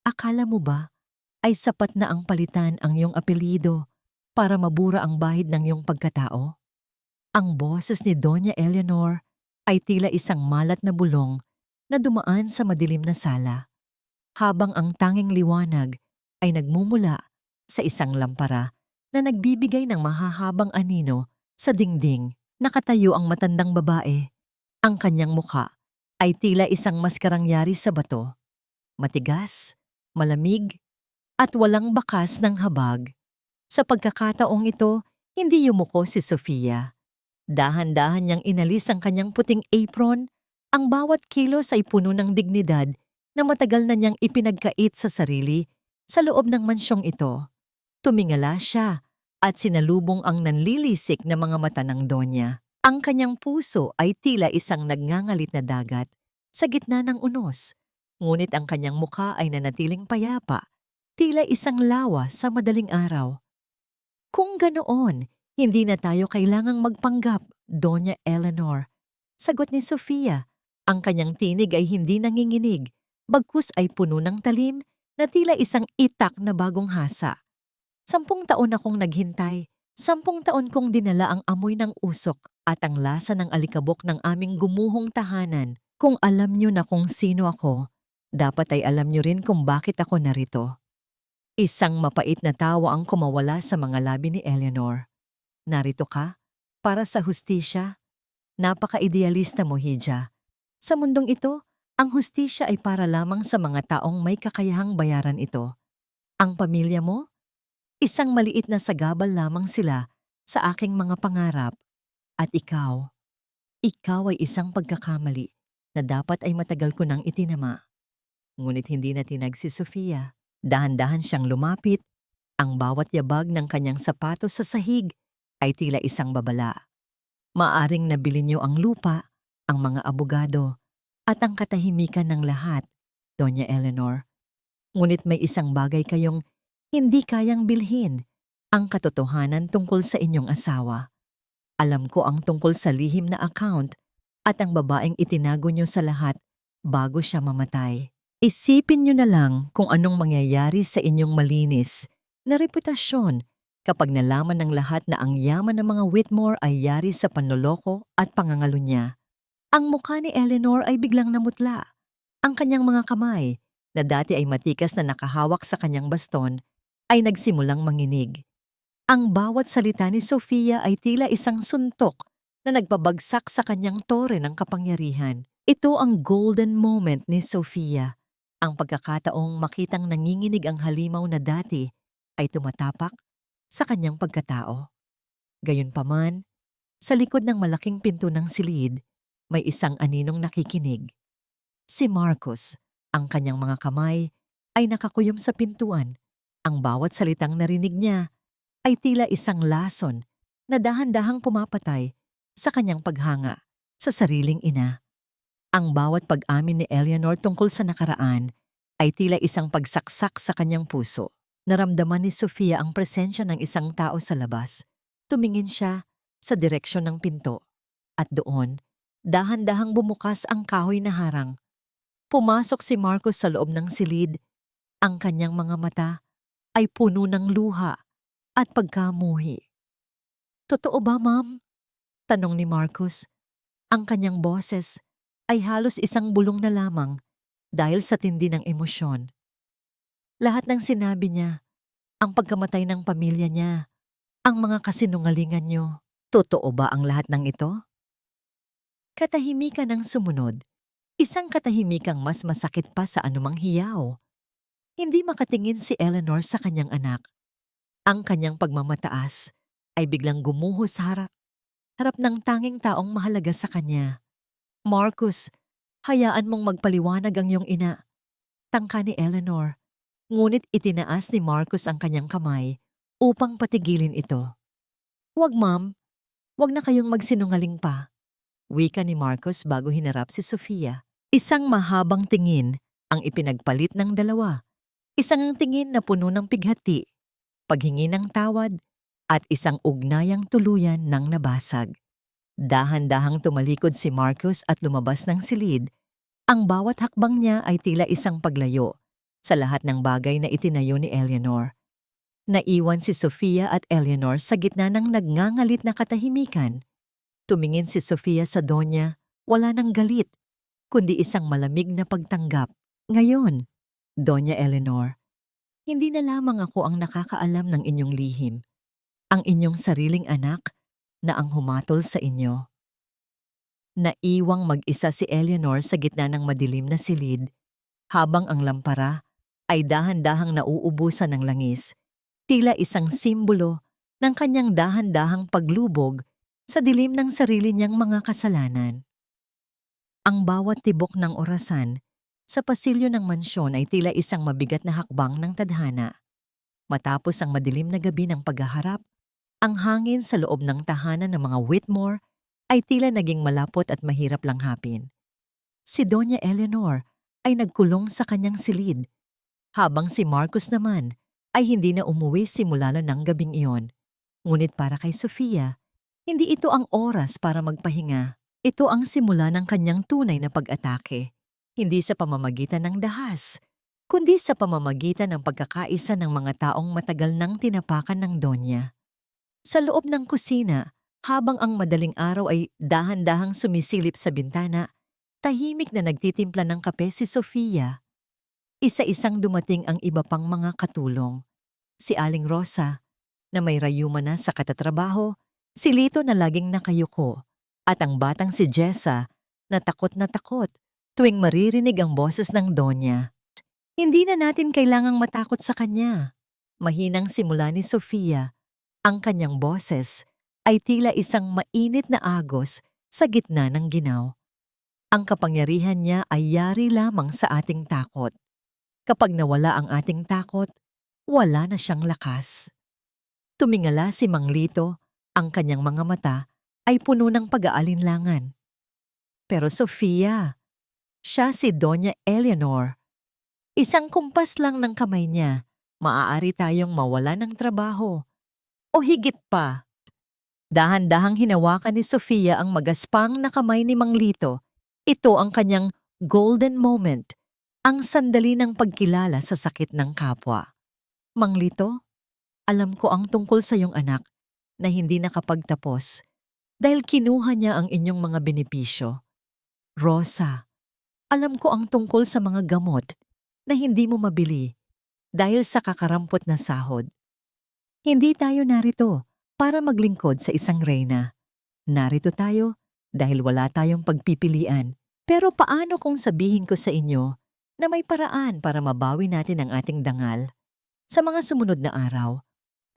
Akala mo ba ay sapat na ang palitan ang iyong apelyido para mabura ang bahid ng iyong pagkatao? Ang boses ni Doña Eleanor ay tila isang malat na bulong na dumaan sa madilim na sala, habang ang tanging liwanag ay nagmumula sa isang lampara na nagbibigay ng mahahabang anino sa dingding. Nakatayo ang matandang babae. Ang kanyang mukha ay tila isang maskarang yari sa bato. Matigas, malamig, at walang bakas ng habag. Sa pagkakataong ito, hindi yumuko si Sofia. Dahan-dahan niyang inalis ang kanyang puting apron. Ang bawat kilos ay puno ng dignidad na matagal na niyang ipinagkait sa sarili sa loob ng mansyong ito. Tumingala siya at sinalubong ang nanlilisik na mga mata ng Donya. Ang kanyang puso ay tila isang nagngangalit na dagat sa gitna ng unos. Ngunit ang kanyang mukha ay nanatiling payapa, tila isang lawa sa madaling araw. Kung ganoon, hindi na tayo kailangang magpanggap, Doña Eleanor. Sagot ni Sofia. Ang kanyang tinig ay hindi nanginginig, bagkus ay puno ng talim na tila isang itak na bagong hasa. 10 taon akong naghintay. 10 taon kong dinala ang amoy ng usok at ang lasa ng alikabok ng aming gumuhong tahanan. Kung alam niyo na kung sino ako, dapat ay alam niyo rin kung bakit ako narito. Isang mapait na tawa ang kumawala sa mga labi ni Eleanor. Narito ka? Para sa hustisya? Napaka-idealista mo, Hija. Sa mundong ito, ang hustisya ay para lamang sa mga taong may kakayahang bayaran ito. Ang pamilya mo? Isang maliit na sagabal lamang sila sa aking mga pangarap. At ikaw ay isang pagkakamali na dapat ay matagal ko nang itinama. Ngunit hindi na tinag si Sofia. Dahan-dahan siyang lumapit. Ang bawat yabag ng kanyang sapatos sa sahig ay tila isang babala. Maaring nabili niyo ang lupa, ang mga abogado, at ang katahimikan ng lahat, Doña Eleanor. Ngunit may isang bagay kayong hindi kayang bilhin, ang katotohanan tungkol sa inyong asawa. Alam ko ang tungkol sa lihim na account at ang babaeng itinago niyo sa lahat bago siya mamatay. Isipin niyo na lang kung anong mangyayari sa inyong malinis na reputasyon kapag nalaman ng lahat na ang yaman ng mga Whitmore ay yari sa panloloko at pangangalunya. Ang mukha ni Eleanor ay biglang namutla. Ang kanyang mga kamay na dati ay matikas na nakahawak sa kanyang baston, ay nagsimulang manginig. Ang bawat salita ni Sofia ay tila isang suntok na nagpabagsak sa kanyang tore ng kapangyarihan. Ito ang golden moment ni Sofia, ang pagkakataong makitang nanginginig ang halimaw na dati ay tumatapak sa kanyang pagkatao. Gayunpaman, sa likod ng malaking pinto ng silid, may isang aninong nakikinig. Si Marcus, ang kanyang mga kamay ay nakakuyom sa pintuan. Ang bawat salitang narinig niya ay tila isang lason na dahan-dahang pumapatay sa kanyang paghanga sa sariling ina. Ang bawat pag-amin ni Eleanor tungkol sa nakaraan ay tila isang pagsaksak sa kanyang puso. Naramdaman ni Sofia ang presensya ng isang tao sa labas. Tumingin siya sa direksyon ng pinto at doon, dahan-dahang bumukas ang kahoy na harang. Pumasok si Marcus sa loob ng silid. Ang kanyang mga mata ay puno ng luha at pagkamuhi. "Totoo ba, ma'am?" tanong ni Marcus. Ang kanyang boses ay halos isang bulong na lamang dahil sa tindi ng emosyon. Lahat ng sinabi niya, ang pagkamatay ng pamilya niya, ang mga kasinungalingan niyo. Totoo ba ang lahat ng ito? Katahimikan ang sumunod, isang katahimikang mas masakit pa sa anumang hiyaw. Hindi makatingin si Eleanor sa kanyang anak. Ang kanyang pagmamataas ay biglang gumuho sa harap ng tanging taong mahalaga sa kanya. "Marcus, hayaan mong magpaliwanag ang iyong ina." Tangka ni Eleanor, ngunit itinaas ni Marcus ang kanyang kamay upang patigilin ito. "Wag, ma'am. Wag na kayong magsinungaling pa," wika ni Marcus bago hinarap si Sofia. Isang mahabang tingin ang ipinagpalit ng dalawa. Isang tingin na puno ng pighati, paghingi ng tawad, at isang ugnayang tuluyan ng nabasag. Dahan-dahang tumalikod si Marcus at lumabas ng silid. Ang bawat hakbang niya ay tila isang paglayo sa lahat ng bagay na itinayo ni Eleanor. Naiwan si Sofia at Eleanor sa gitna ng nagngangalit na katahimikan. Tumingin si Sofia sa Donya, wala nang galit, kundi isang malamig na pagtanggap. "Ngayon, Donya Eleanor, hindi na lamang ako ang nakakaalam ng inyong lihim, ang inyong sariling anak na ang humatol sa inyo." Naiwang mag-isa si Eleanor sa gitna ng madilim na silid, habang ang lampara ay dahan-dahang nauubusan ng langis, tila isang simbolo ng kanyang dahan-dahang paglubog sa dilim ng sarili niyang mga kasalanan. Ang bawat tibok ng orasan sa pasilyo ng mansyon ay tila isang mabigat na hakbang ng tadhana. Matapos ang madilim na gabi ng paghaharap, ang hangin sa loob ng tahanan ng mga Whitmore ay tila naging malapot at mahirap langhapin. Si Donya Eleanor ay nagkulong sa kanyang silid, habang si Marcus naman ay hindi na umuwi simula na ng gabing iyon. Ngunit para kay Sofia, hindi ito ang oras para magpahinga. Ito ang simula ng kanyang tunay na pag-atake. Hindi sa pamamagitan ng dahas, kundi sa pamamagitan ng pagkakaisa ng mga taong matagal nang tinapakan ng Donya. Sa loob ng kusina, habang ang madaling araw ay dahan-dahang sumisilip sa bintana, tahimik na nagtitimpla ng kape si Sofia. Isa-isang dumating ang iba pang mga katulong. Si Aling Rosa, na may rayuma na sa katatrabaho, si Lito na laging nakayuko, at ang batang si Jessa na takot tuwing maririnig ang boses ng Donya. "Hindi na natin kailangang matakot sa kanya." Mahinang simula ni Sofia, ang kanyang boses ay tila isang mainit na agos sa gitna ng ginaw. Ang kapangyarihan niya ay yari lamang sa ating takot. Kapag nawala ang ating takot, wala na siyang lakas. Tumingala si Mang Lito, ang kanyang mga mata ay puno ng pag-aalinlangan. "Pero Sofia, siya si Donya Eleanor. Isang kumpas lang ng kamay niya, maaari tayong mawala ng trabaho. O higit pa." Dahan-dahang hinawakan ni Sofia ang magaspang na kamay ni Mang Lito. Ito ang kanyang golden moment, ang sandali ng pagkilala sa sakit ng kapwa. "Mang Lito, alam ko ang tungkol sa iyong anak na hindi nakapagtapos dahil kinuha niya ang inyong mga benepisyo. Rosa, alam ko ang tungkol sa mga gamot na hindi mo mabili dahil sa kakarampot na sahod. Hindi tayo narito para maglingkod sa isang reyna. Narito tayo dahil wala tayong pagpipilian. Pero paano kung sabihin ko sa inyo na may paraan para mabawi natin ang ating dangal? Sa mga sumunod na araw,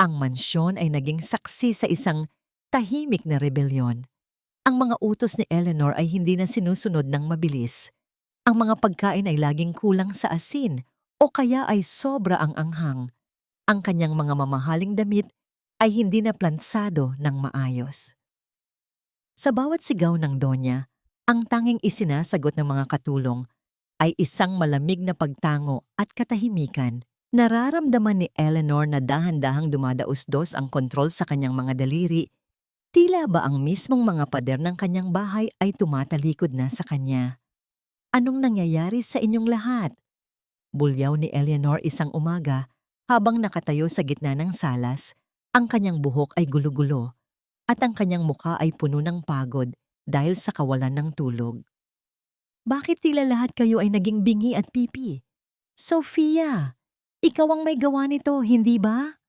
ang mansyon ay naging saksi sa isang tahimik na rebelyon. Ang mga utos ni Eleanor ay hindi na sinusunod ng mabilis. Ang mga pagkain ay laging kulang sa asin o kaya ay sobra ang anghang. Ang kanyang mga mamahaling damit ay hindi na plansado ng maayos. Sa bawat sigaw ng Donya, ang tanging isinasagot ng mga katulong ay isang malamig na pagtango at katahimikan. Nararamdaman ni Eleanor na dahan-dahang dumadausdos ang kontrol sa kanyang mga daliri. Tila ba ang mismong mga pader ng kanyang bahay ay tumatalikod na sa kanya? Anong nangyayari sa inyong lahat? Bulyaw ni Eleanor isang umaga habang nakatayo sa gitna ng salas. Ang kanyang buhok ay gulo-gulo at ang kanyang mukha ay puno ng pagod dahil sa kawalan ng tulog. Bakit tila lahat kayo ay naging bingi at pipi? Sofia, ikaw ang may gawa nito, hindi ba?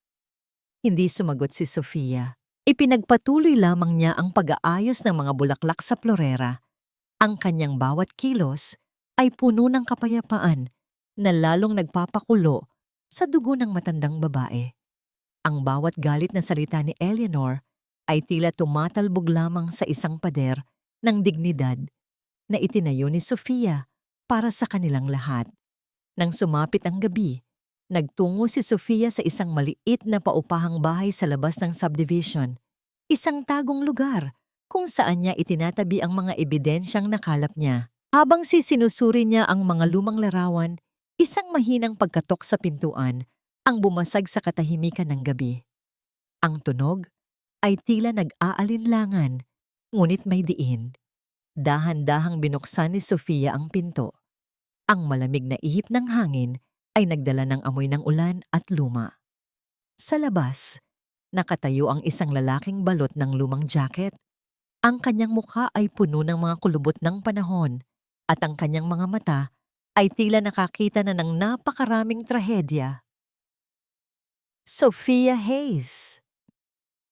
Hindi sumagot si Sofia. Ipinagpatuloy lamang niya ang pag-aayos ng mga bulaklak sa florera. Ang kanyang bawat kilos ay puno ng kapayapaan na lalong nagpapakulo sa dugo ng matandang babae. Ang bawat galit na salita ni Eleanor ay tila tumatalbog lamang sa isang pader ng dignidad na itinayo ni Sofia para sa kanilang lahat. Nang sumapit ang gabi, nagtungo si Sofia sa isang maliit na paupahang bahay sa labas ng subdivision, isang tagong lugar kung saan niya itinatabi ang mga ebidensyang nakalap niya. Habang sinusuri niya ang mga lumang larawan, isang mahinang pagkatok sa pintuan ang bumasag sa katahimikan ng gabi. Ang tunog ay tila nag-aalinlangan, ngunit may diin. Dahan-dahang binuksan ni Sofia ang pinto. Ang malamig na ihip ng hangin ay nagdala ng amoy ng ulan at luma. Sa labas, nakatayo ang isang lalaking balot ng lumang jacket. Ang kanyang mukha ay puno ng mga kulubot ng panahon at ang kanyang mga mata ay tila nakakita na ng napakaraming trahedya. Sophia Hayes.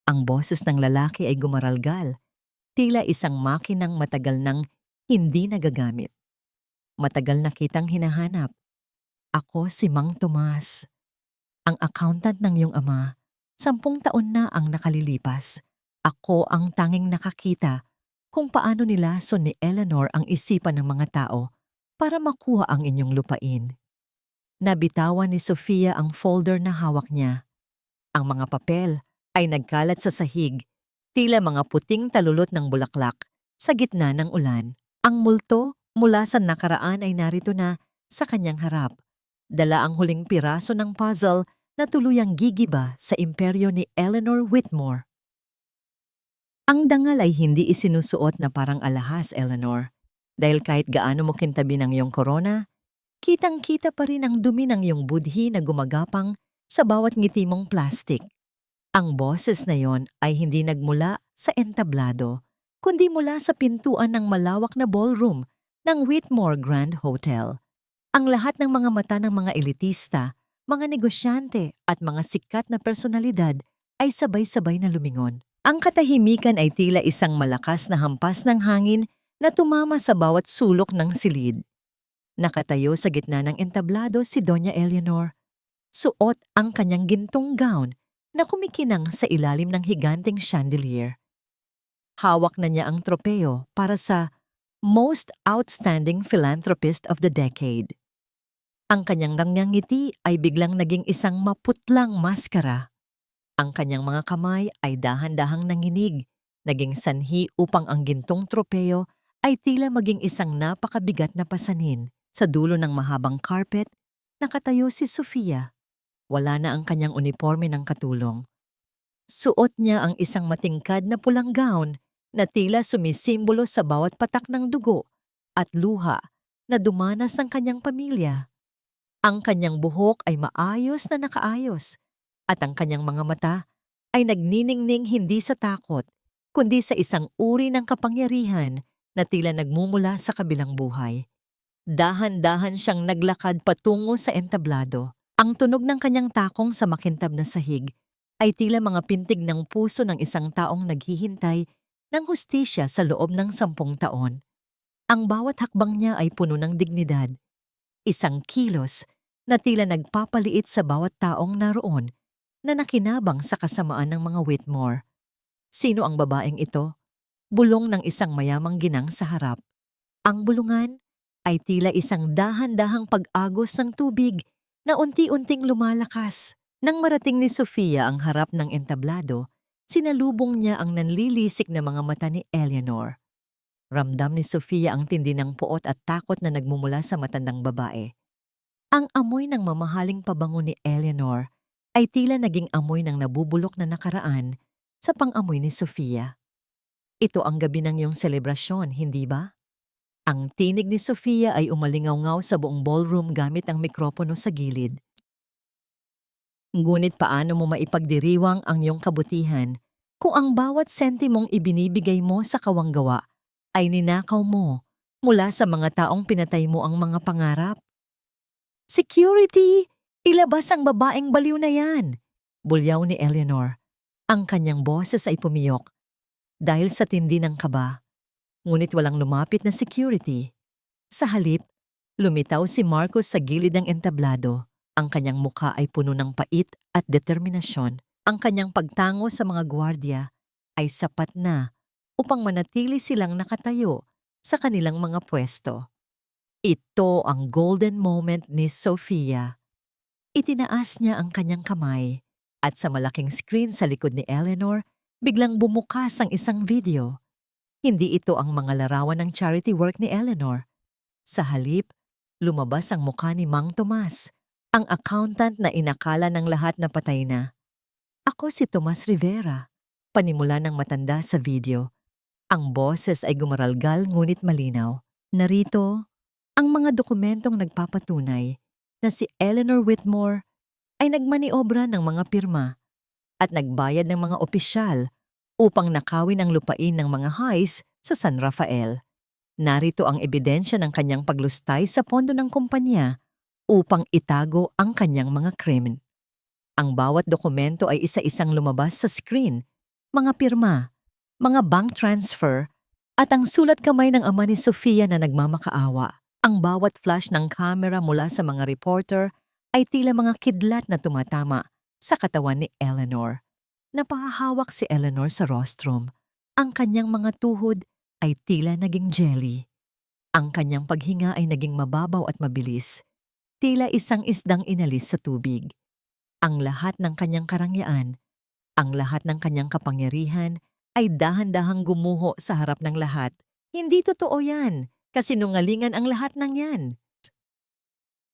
Ang boses ng lalaki ay gumaralgal, tila isang makinang matagal nang hindi nagagamit. Matagal na kitang hinahanap. Ako si Mang Tomas, ang accountant ng iyong ama. 10 taon na ang nakalilipas. Ako ang tanging nakakita kung paano nilason ni Eleanor ang isipan ng mga tao para makuha ang inyong lupain. Nabitawan ni Sofia ang folder na hawak niya. Ang mga papel ay nagkalat sa sahig, tila mga puting talulot ng bulaklak sa gitna ng ulan. Ang multo mula sa nakaraan ay narito na sa kanyang harap. Dala ang huling piraso ng puzzle na tuluyang gigiba sa imperyo ni Eleanor Whitmore. Ang dangal ay hindi isinusuot na parang alahas, Eleanor. Dahil kahit gaano mo kintabi ng iyong korona, kitang-kita pa rin ang dumi ng iyong budhi na gumagapang sa bawat ngiti mong plastik. Ang boses na yon ay hindi nagmula sa entablado, kundi mula sa pintuan ng malawak na ballroom ng Whitmore Grand Hotel. Ang lahat ng mga mata ng mga elitista, mga negosyante at mga sikat na personalidad ay sabay-sabay na lumingon. Ang katahimikan ay tila isang malakas na hampas ng hangin na tumama sa bawat sulok ng silid. Nakatayo sa gitna ng entablado si Doña Eleanor. Suot ang kanyang gintong gown na kumikinang sa ilalim ng higanting chandelier. Hawak na niya ang tropeo para sa Most Outstanding Philanthropist of the Decade. Ang kanyang ngiti ay biglang naging isang maputlang maskara. Ang kanyang mga kamay ay dahan-dahang nanginig, naging sanhi upang ang gintong tropeo ay tila maging isang napakabigat na pasanin. Sa dulo ng mahabang carpet, nakatayo si Sofia. Wala na ang kanyang uniforme ng katulong. Suot niya ang isang matingkad na pulang gown na tila sumisimbolo sa bawat patak ng dugo at luha na dumanas ng kanyang pamilya. Ang kanyang buhok ay maayos na nakaayos at ang kanyang mga mata ay nagniningning hindi sa takot, kundi sa isang uri ng kapangyarihan na tila nagmumula sa kabilang buhay. Dahan-dahan siyang naglakad patungo sa entablado. Ang tunog ng kanyang takong sa makintab na sahig ay tila mga pintig ng puso ng isang taong naghihintay ng hustisya sa loob ng 10 taon. Ang bawat hakbang niya ay puno ng dignidad, isang kilos na tila nagpapaliit sa bawat taong naroon na nakinabang sa kasamaan ng mga Whitmore. Sino ang babaeng ito? Bulong ng isang mayamang ginang sa harap. Ang bulungan ay tila isang dahan-dahang pag-agos ng tubig na unti-unting lumalakas. Nang marating ni Sofia ang harap ng entablado, sinalubong niya ang nanlilisik na mga mata ni Eleanor. Ramdam ni Sofia ang tindi ng puot at takot na nagmumula sa matandang babae. Ang amoy ng mamahaling pabango ni Eleanor ay tila naging amoy ng nabubulok na nakaraan sa pang-amoy ni Sofia. Ito ang gabi ng iyong selebrasyon, hindi ba? Ang tinig ni Sofia ay umalingaw-ngaw sa buong ballroom gamit ang mikropono sa gilid. Ngunit paano mo maipagdiriwang ang iyong kabutihan kung ang bawat sentimong ibinibigay mo sa kawanggawa ay ninakaw mo mula sa mga taong pinatay mo ang mga pangarap? Security! Ilabas ang babaeng baliw na yan! Bulyaw ni Eleanor. Ang kanyang boses ay pumiyok dahil sa tindi ng kaba. Ngunit walang lumapit na security. Sa halip, lumitaw si Marcos sa gilid ng entablado. Ang kanyang mukha ay puno ng pait at determinasyon. Ang kanyang pagtango sa mga gwardiya ay sapat na upang manatili silang nakatayo sa kanilang mga pwesto. Ito ang golden moment ni Sofia. Itinaas niya ang kanyang kamay at sa malaking screen sa likod ni Eleanor, biglang bumukas ang isang video. Hindi ito ang mga larawan ng charity work ni Eleanor. Sa halip, lumabas ang mukha ni Mang Tomas, ang accountant na inakala ng lahat na patay na. Ako si Tomas Rivera, panimula ng matanda sa video. Ang boses ay gumaralgal ngunit malinaw. Narito, ang mga dokumentong nagpapatunay na si Eleanor Whitmore ay nagmaniobra ng mga pirma at nagbayad ng mga opisyal upang nakawin ang lupain ng mga heist sa San Rafael. Narito ang ebidensya ng kanyang paglustay sa pondo ng kumpanya upang itago ang kanyang mga krimen. Ang bawat dokumento ay isa-isang lumabas sa screen, mga pirma, mga bank transfer, at ang sulat kamay ng ama ni Sofia na nagmamakaawa. Ang bawat flash ng camera mula sa mga reporter ay tila mga kidlat na tumatama sa katawan ni Eleanor. Napahahawak si Eleanor sa rostrum. Ang kanyang mga tuhod ay tila naging jelly. Ang kanyang paghinga ay naging mababaw at mabilis. Tila isang isdang inalis sa tubig. Ang lahat ng kanyang karangyaan, ang lahat ng kanyang kapangyarihan ay dahan-dahang gumuho sa harap ng lahat. Hindi totoo yan, kasinungalingan ang lahat ng yan.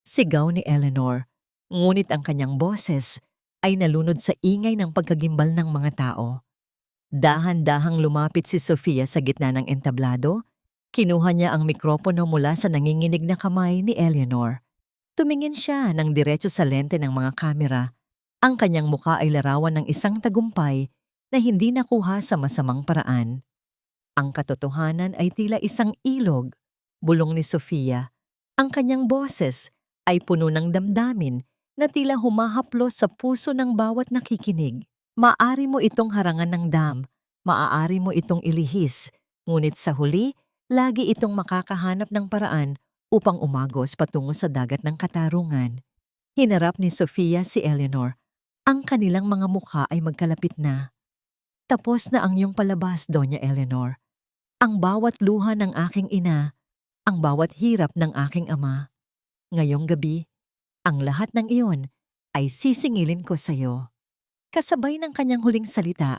Sigaw ni Eleanor, ngunit ang kanyang boses ay nalunod sa ingay ng pagkagimbal ng mga tao. Dahan-dahang lumapit si Sofia sa gitna ng entablado. Kinuha niya ang mikropono mula sa nanginginig na kamay ni Eleanor. Tumingin siya ng diretso sa lente ng mga kamera. Ang kanyang mukha ay larawan ng isang tagumpay na hindi nakuha sa masamang paraan. Ang katotohanan ay tila isang ilog, bulong ni Sofia. Ang kanyang boses ay puno ng damdamin na tila humahaplos sa puso ng bawat nakikinig. Maaari mo itong harangan ng dam, maaari mo itong ilihis, ngunit sa huli, lagi itong makakahanap ng paraan upang umagos patungo sa dagat ng katarungan. Hinarap ni Sofia si Eleanor. Ang kanilang mga mukha ay magkalapit na. Tapos na ang iyong palabas, Doña Eleanor. Ang bawat luha ng aking ina, ang bawat hirap ng aking ama. Ngayong gabi, ang lahat ng iyon ay sisingilin ko sa iyo. Kasabay ng kanyang huling salita,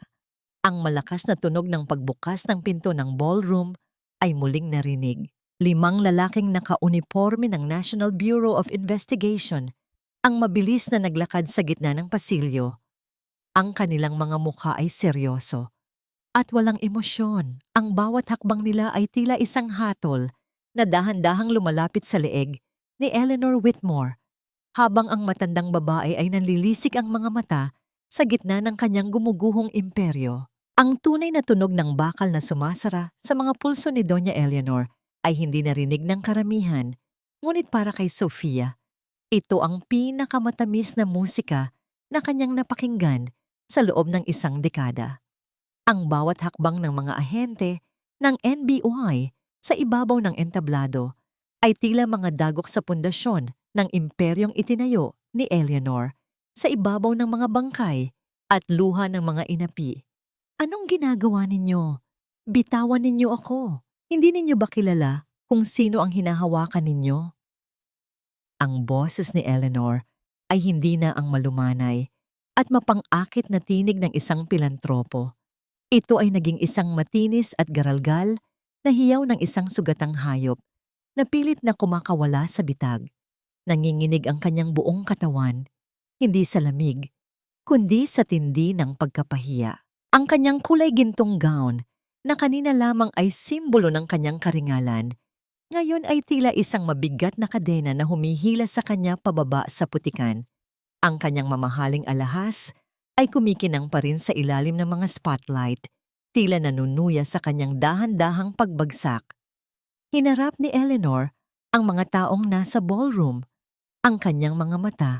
ang malakas na tunog ng pagbukas ng pinto ng ballroom ay muling narinig. 5 lalaking naka-uniforme ng National Bureau of Investigation ang mabilis na naglakad sa gitna ng pasilyo. Ang kanilang mga mukha ay seryoso at walang emosyon. Ang bawat hakbang nila ay tila isang hatol na dahan-dahang lumalapit sa leeg ni Eleanor Whitmore, habang ang matandang babae ay nanlilisik ang mga mata sa gitna ng kanyang gumuguhong imperyo. Ang tunay na tunog ng bakal na sumasara sa mga pulso ni Doña Eleanor ay hindi narinig ng karamihan Ngunit para kay Sofia, ito ang pinakamatamis na musika na kanyang napakinggan sa loob ng isang dekada. Ang bawat hakbang ng mga ahente ng NBI sa ibabaw ng entablado ay tila mga dagok sa pundasyon ng imperyong itinayo ni Eleanor sa ibabaw ng mga bangkay at luha ng mga inapi. Anong ginagawa ninyo? Bitawan ninyo ako. Hindi ninyo ba kilala kung sino ang hinahawakan ninyo? Ang boses ni Eleanor ay hindi na ang malumanay at mapang-akit na tinig ng isang pilantropo. Ito ay naging isang matinis at garalgal na hiyaw ng isang sugatang hayop na pilit na kumakawala sa bitag. Nanginginig ang kanyang buong katawan, hindi sa lamig, kundi sa tindi ng pagkapahiya. Ang kanyang kulay gintong gown na kanina lamang ay simbolo ng kanyang karingalan, ngayon ay tila isang mabigat na kadena na humihila sa kanya pababa sa putikan. Ang kanyang mamahaling alahas ay kumikinang pa rin sa ilalim ng mga spotlight, tila nanunuya sa kanyang dahan-dahang pagbagsak. Hinarap ni Eleanor ang mga taong nasa ballroom. Ang kanyang mga mata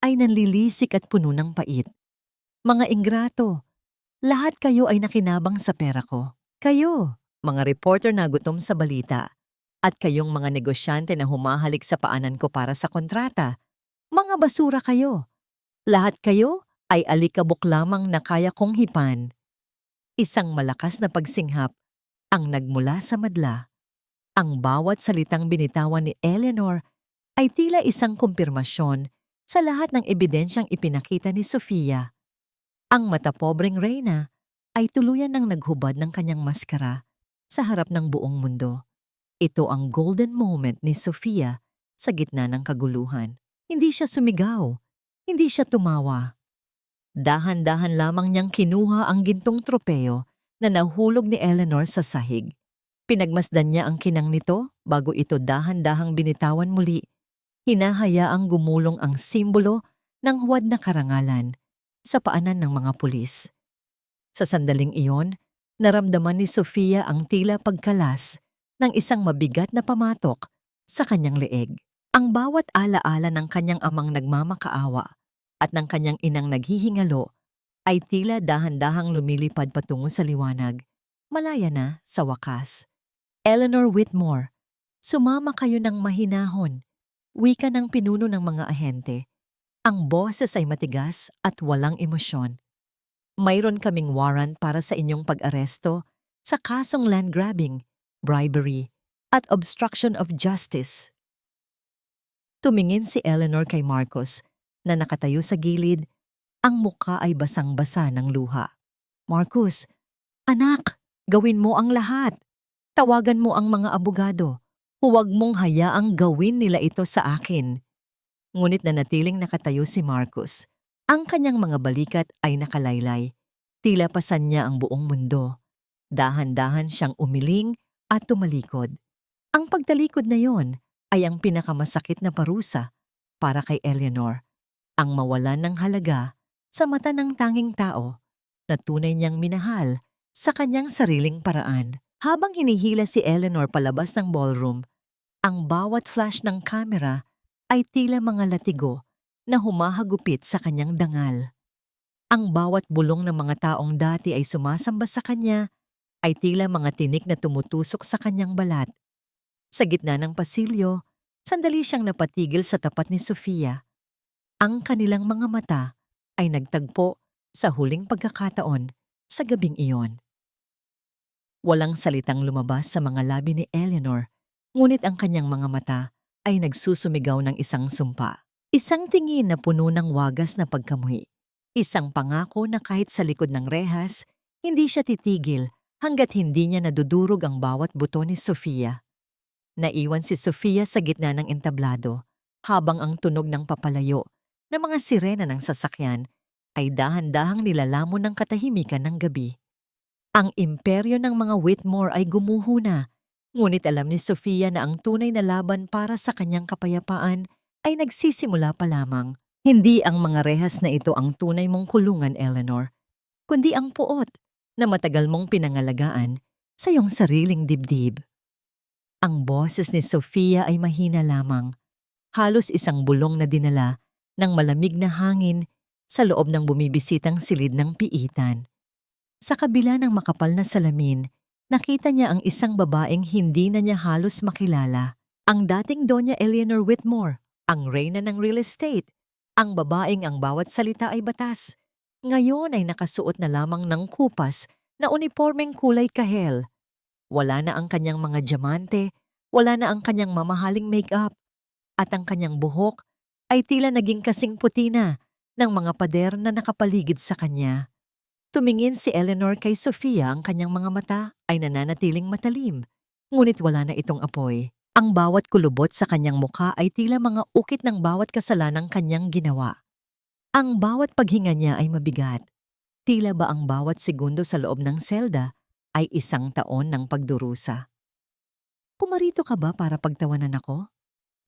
ay nanlilisik at puno ng pait. Mga ingrato, lahat kayo ay nakinabang sa pera ko. Kayo, mga reporter na gutom sa balita, at kayong mga negosyante na humahalik sa paanan ko para sa kontrata. Mga basura kayo. Lahat kayo ay alikabok lamang na kaya kong hipan. Isang malakas na pagsinghap ang nagmula sa madla. Ang bawat salitang binitawan ni Eleanor ay tila isang kumpirmasyon sa lahat ng ebidensyang ipinakita ni Sofia. Ang matapobreng Reyna ay tuluyan ng naghubad ng kanyang maskara sa harap ng buong mundo. Ito ang golden moment ni Sofia sa gitna ng kaguluhan. Hindi siya sumigaw, hindi siya tumawa. Dahan-dahan lamang niyang kinuha ang gintong tropeo na nahulog ni Eleanor sa sahig. Pinagmasdan niya ang kinang nito bago ito dahan-dahang binitawan muli. Hinahayaang gumulong ang simbolo ng huwad na karangalan sa paanan ng mga pulis. Sa sandaling iyon, naramdaman ni Sofia ang tila pagkalas ng isang mabigat na pamatok sa kanyang leeg. Ang bawat alaala ng kanyang amang nagmamakaawa at ng kanyang inang naghihingalo ay tila dahan-dahang lumilipad patungo sa liwanag. Malaya na sa wakas. Eleanor Whitmore, sumama kayo ng mahinahon. Wika ng pinuno ng mga ahente. Ang boses ay matigas at walang emosyon. Mayroon kaming warrant para sa inyong pag-aresto sa kasong land grabbing, bribery, at obstruction of justice. Tumingin si Eleanor kay Marcos na nakatayo sa gilid, ang muka ay basang-basa ng luha. Marcos, anak, gawin mo ang lahat. Tawagan mo ang mga abogado. Huwag mong hayaang gawin nila ito sa akin. Ngunit nanatiling nakatayo si Marcos. Ang kanyang mga balikat ay nakalaylay. Tila pasan niya ang buong mundo. Dahan-dahan siyang umiling at tumalikod. Ang pagtalikod na yon ay ang pinakamasakit na parusa para kay Eleanor. Ang mawalan ng halaga sa mata ng tanging tao na tunay niyang minahal sa kanyang sariling paraan. Habang hinihila si Eleanor palabas ng ballroom, ang bawat flash ng kamera ay tila mga latigo na humahagupit sa kanyang dangal. Ang bawat bulong ng mga taong dati ay sumasamba sa kanya ay tila mga tinik na tumutusok sa kanyang balat. Sa gitna ng pasilyo, sandali siyang napatigil sa tapat ni Sofia. Ang kanilang mga mata ay nagtagpo sa huling pagkakataon sa gabing iyon. Walang salitang lumabas sa mga labi ni Eleanor, ngunit ang kanyang mga mata ay nagsusumigaw ng isang sumpa. Isang tingin na puno ng wagas na pagkamuhi. Isang pangako na kahit sa likod ng rehas, hindi siya titigil hanggat hindi niya nadudurog ang bawat buto ni Sofia. Naiwan si Sofia sa gitna ng entablado, habang ang tunog ng papalayo ng mga sirena ng sasakyan ay dahan-dahang nilalamon ng katahimikan ng gabi. Ang imperyo ng mga Whitmore ay gumuho na, ngunit alam ni Sofia na ang tunay na laban para sa kanyang kapayapaan ay nagsisimula pa lamang. Hindi ang mga rehas na ito ang tunay mong kulungan, Eleanor, kundi ang puot na matagal mong pinangalagaan sa iyong sariling dibdib. Ang boses ni Sofia ay mahina lamang, halos isang bulong na dinala ng malamig na hangin sa loob ng bumibisitang silid ng piitan. Sa kabila ng makapal na salamin, nakita niya ang isang babaeng hindi na niya halos makilala. Ang dating Doña Eleanor Whitmore, ang reyna ng real estate, ang babaeng ang bawat salita ay batas. Ngayon ay nakasuot na lamang ng kupas na unipormeng kulay kahel. Wala na ang kanyang mga diamante, wala na ang kanyang mamahaling make-up, at ang kanyang buhok ay tila naging kasing puti na ng mga pader na nakapaligid sa kanya. Tumingin si Eleanor kay Sofia, ang kanyang mga mata ay nananatiling matalim, ngunit wala na itong apoy. Ang bawat kulubot sa kanyang mukha ay tila mga ukit ng bawat kasalanang kanyang ginawa. Ang bawat paghinga niya ay mabigat. Tila ba ang bawat segundo sa loob ng selda ay isang taon ng pagdurusa. Pumarito ka ba para pagtawanan ako?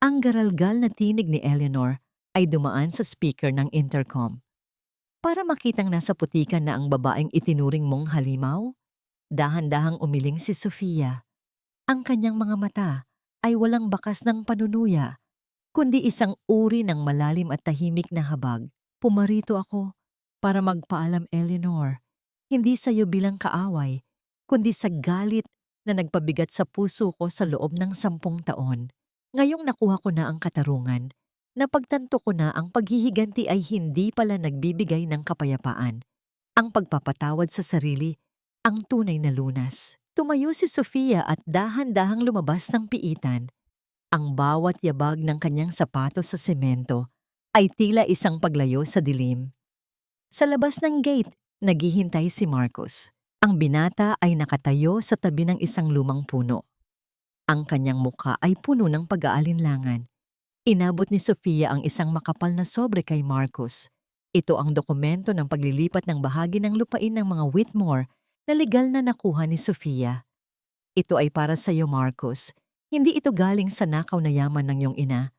Ang garalgal na tinig ni Eleanor ay dumaan sa speaker ng intercom. Para makitang nasa putikan na ang babaeng itinuring mong halimaw, dahan-dahang umiling si Sofia. Ang kanyang mga mata ay walang bakas ng panunuya, kundi isang uri ng malalim at tahimik na habag. Pumarito ako para magpaalam, Eleanor, hindi sa iyo bilang kaaway, kundi sa galit na nagpabigat sa puso ko sa loob ng 10 taon. Ngayong nakuha ko na ang katarungan, napagtanto ko na ang paghihiganti ay hindi pala nagbibigay ng kapayapaan. Ang pagpapatawad sa sarili, ang tunay na lunas. Tumayo si Sofia at dahan-dahang lumabas ng piitan. Ang bawat yabag ng kanyang sapatos sa semento ay tila isang paglayo sa dilim. Sa labas ng gate, naghihintay si Marcos. Ang binata ay nakatayo sa tabi ng isang lumang puno. Ang kanyang mukha ay puno ng pag-aalinlangan. Inabot ni Sofia ang isang makapal na sobre kay Marcos. Ito ang dokumento ng paglilipat ng bahagi ng lupain ng mga Whitmore na legal na nakuha ni Sofia. Ito ay para sa iyo, Marcos. Hindi ito galing sa nakaw na yaman ng iyong ina,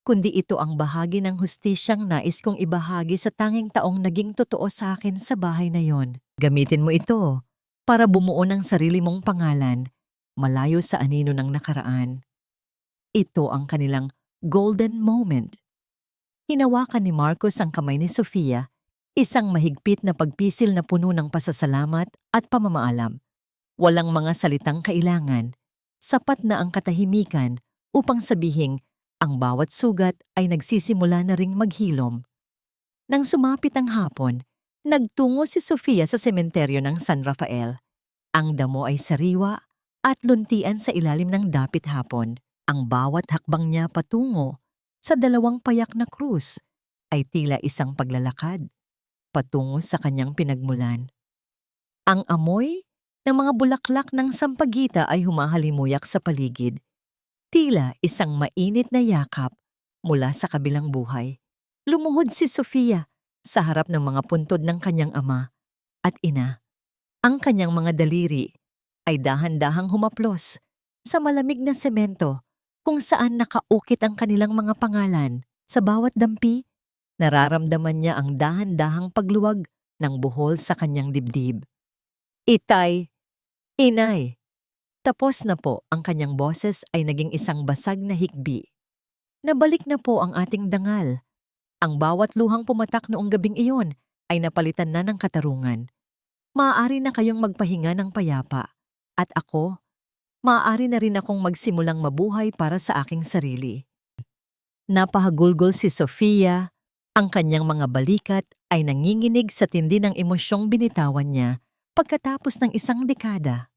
kundi ito ang bahagi ng hustisyang nais kong ibahagi sa tanging taong naging totoo sa akin sa bahay na yon. Gamitin mo ito para bumuo ng sarili mong pangalan, malayo sa anino ng nakaraan. Ito ang kanilang golden moment. Hinawakan ni Marcos ang kamay ni Sofia, isang mahigpit na pagpisil na puno ng pasasalamat at pamamaalam. Walang mga salitang kailangan, sapat na ang katahimikan upang sabihing ang bawat sugat ay nagsisimula na ring maghilom. Nang sumapit ang hapon, nagtungo si Sofia sa sementeryo ng San Rafael. Ang damo ay sariwa at luntian sa ilalim ng dapit hapon. Ang bawat hakbang niya patungo sa 2 payak na krus ay tila isang paglalakad patungo sa kanyang pinagmulan. Ang amoy ng mga bulaklak ng sampagita ay humahalimuyak sa paligid. Tila isang mainit na yakap mula sa kabilang buhay. Lumuhod si Sofia sa harap ng mga puntod ng kanyang ama at ina. Ang kanyang mga daliri ay dahan-dahang humaplos sa malamig na semento kung saan nakaukit ang kanilang mga pangalan. Sa bawat dampi, nararamdaman niya ang dahan-dahang pagluwag ng buhol sa kanyang dibdib. Itay, inay. Tapos na po, ang kanyang boses ay naging isang basag na hikbi. Nabalik na po ang ating dangal. Ang bawat luhang pumatak noong gabing iyon ay napalitan na ng katarungan. Maaari na kayong magpahinga ng payapa. At ako, maaari na rin akong magsimulang mabuhay para sa aking sarili. Napahagulgol si Sofia. Ang kanyang mga balikat ay nanginginig sa tindi ng emosyong binitawan niya pagkatapos ng 1 dekada.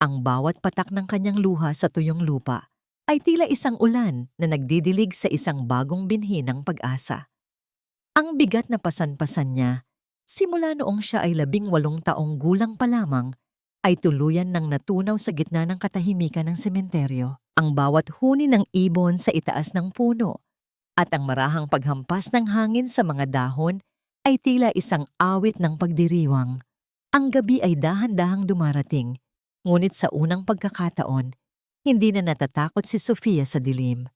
Ang bawat patak ng kanyang luha sa tuyong lupa ay tila isang ulan na nagdidilig sa isang bagong binhi ng pag-asa. Ang bigat na pasan-pasan niya, simula noong siya ay 18 taong gulang pa lamang, ay tuluyan ng natunaw sa gitna ng katahimikan ng sementeryo. Ang bawat huni ng ibon sa itaas ng puno at ang marahang paghampas ng hangin sa mga dahon ay tila isang awit ng pagdiriwang. Ang gabi ay dahan-dahang dumarating. Ngunit sa unang pagkakataon, hindi na natatakot si Sofia sa dilim.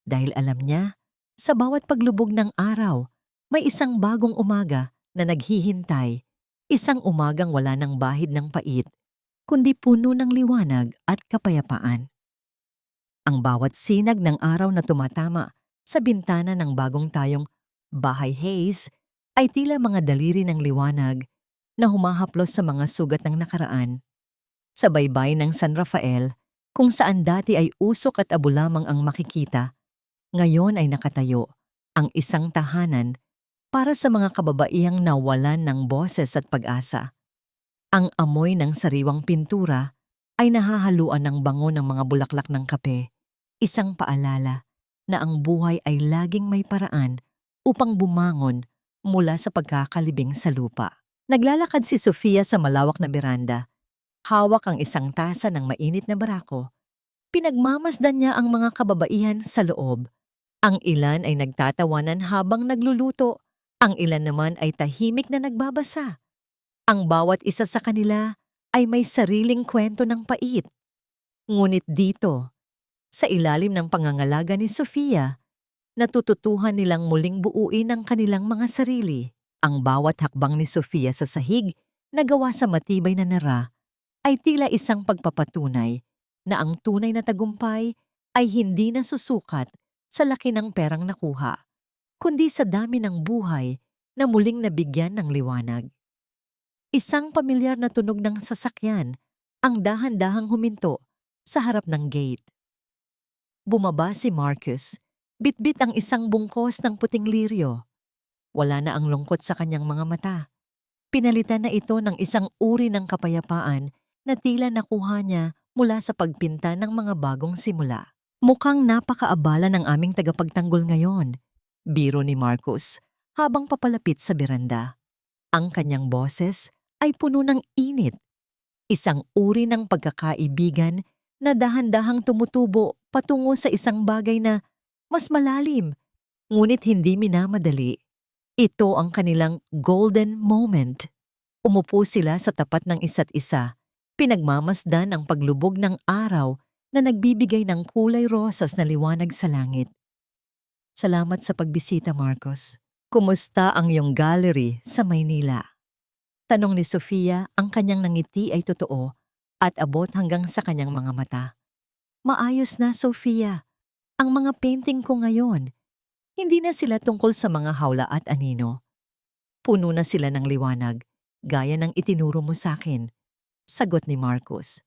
Dahil alam niya, sa bawat paglubog ng araw, may isang bagong umaga na naghihintay, isang umagang wala ng bahid ng pait, kundi puno ng liwanag at kapayapaan. Ang bawat sinag ng araw na tumatama sa bintana ng bagong tayong bahay haze ay tila mga daliri ng liwanag na humahaplos sa mga sugat ng nakaraan. Sa baybay ng San Rafael, kung saan dati ay usok at abo lamang ang makikita, ngayon ay nakatayo ang isang tahanan para sa mga kababaihang nawalan ng boses at pag-asa. Ang amoy ng sariwang pintura ay nahahaluan ng bango ng mga bulaklak ng kape, isang paalala na ang buhay ay laging may paraan upang bumangon mula sa pagkakalibing sa lupa. Naglalakad si Sofia sa malawak na beranda. Hawak ang isang tasa ng mainit na barako. Pinagmamasdan niya ang mga kababaihan sa loob. Ang ilan ay nagtatawanan habang nagluluto. Ang ilan naman ay tahimik na nagbabasa. Ang bawat isa sa kanila ay may sariling kwento ng pait. Ngunit dito, sa ilalim ng pangangalaga ni Sofia, natututuhan nilang muling buuin ang kanilang mga sarili. Ang bawat hakbang ni Sofia sa sahig na gawa sa matibay na nara ay tila isang pagpapatunay na ang tunay na tagumpay ay hindi nasusukat sa laki ng perang nakuha, kundi sa dami ng buhay na muling nabigyan ng liwanag. Isang pamilyar na tunog ng sasakyan ang dahan-dahang huminto sa harap ng gate. Bumaba si Marcus, bitbit ang isang bungkos ng puting liryo. Wala na ang lungkot sa kanyang mga mata. Pinalitan na ito ng isang uri ng kapayapaan na tila nakuha niya mula sa pagpinta ng mga bagong simula. Mukhang napakaabala ng aming tagapagtanggol ngayon, biro ni Marcus habang papalapit sa beranda. Ang kanyang boses ay puno ng init, isang uri ng pagkakaibigan na dahan-dahang tumutubo patungo sa isang bagay na mas malalim, ngunit hindi minamadali. Ito ang kanilang golden moment. Umupo sila sa tapat ng isa't isa, pinagmamasdan ang paglubog ng araw na nagbibigay ng kulay rosas na liwanag sa langit. Salamat sa pagbisita, Marcos. Kumusta ang iyong gallery sa Maynila? Tanong ni Sofia, ang kanyang nangiti ay totoo at abot hanggang sa kanyang mga mata. Maayos na, Sofia. Ang mga painting ko ngayon, hindi na sila tungkol sa mga hawla at anino. Puno na sila ng liwanag, gaya ng itinuro mo sa akin, sagot ni Marcos.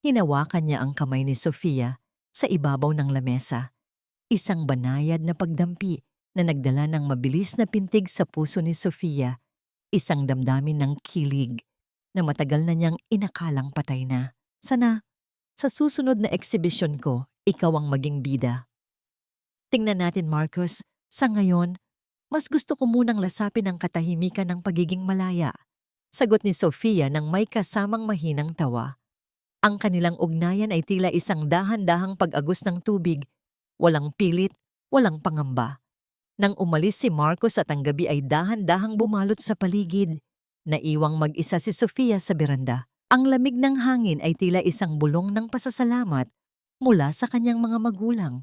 Hinawakan niya ang kamay ni Sofia sa ibabaw ng lamesa, isang banayad na pagdampi na nagdala ng mabilis na pintig sa puso ni Sofia, isang damdamin ng kilig na matagal na niyang inakalang patay na. Sana, sa susunod na exhibition ko, ikaw ang maging bida. Tingnan natin, Marcos, sa ngayon, mas gusto ko munang lasapin ang katahimikan ng pagiging malaya, sagot ni Sofia nang may kasamang mahinang tawa. Ang kanilang ugnayan ay tila isang dahan-dahang pag-agos ng tubig, walang pilit, walang pangamba. Nang umalis si Marcos at ang gabi ay dahan-dahang bumalot sa paligid, naiwang mag-isa si Sofia sa beranda. Ang lamig ng hangin ay tila isang bulong ng pasasalamat mula sa kanyang mga magulang.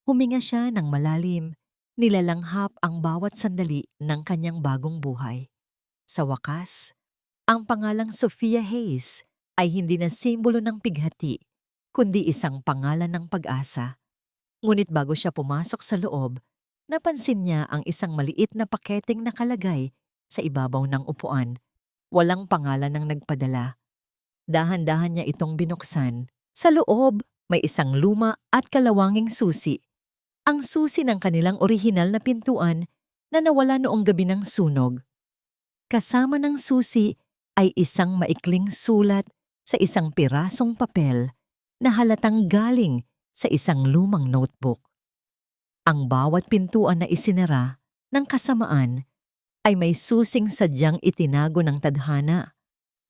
Huminga siya ng malalim, nilalanghap ang bawat sandali ng kanyang bagong buhay. Sa wakas, ang pangalang Sofia Hayes ay hindi na simbolo ng pighati, kundi isang pangalan ng pag-asa. Ngunit bago siya pumasok sa loob, napansin niya ang isang maliit na paketeng nakalagay sa ibabaw ng upuan. Walang pangalan ng nagpadala. Dahan-dahan niya itong binuksan. Sa loob, may isang luma at kalawanging susi. Ang susi ng kanilang orihinal na pintuan na nawala noong gabi ng sunog. Kasama ng susi ay isang maikling sulat sa isang pirasong papel na halatang galing sa isang lumang notebook. Ang bawat pintuan na isinara ng kasamaan ay may susing sadyang itinago ng tadhana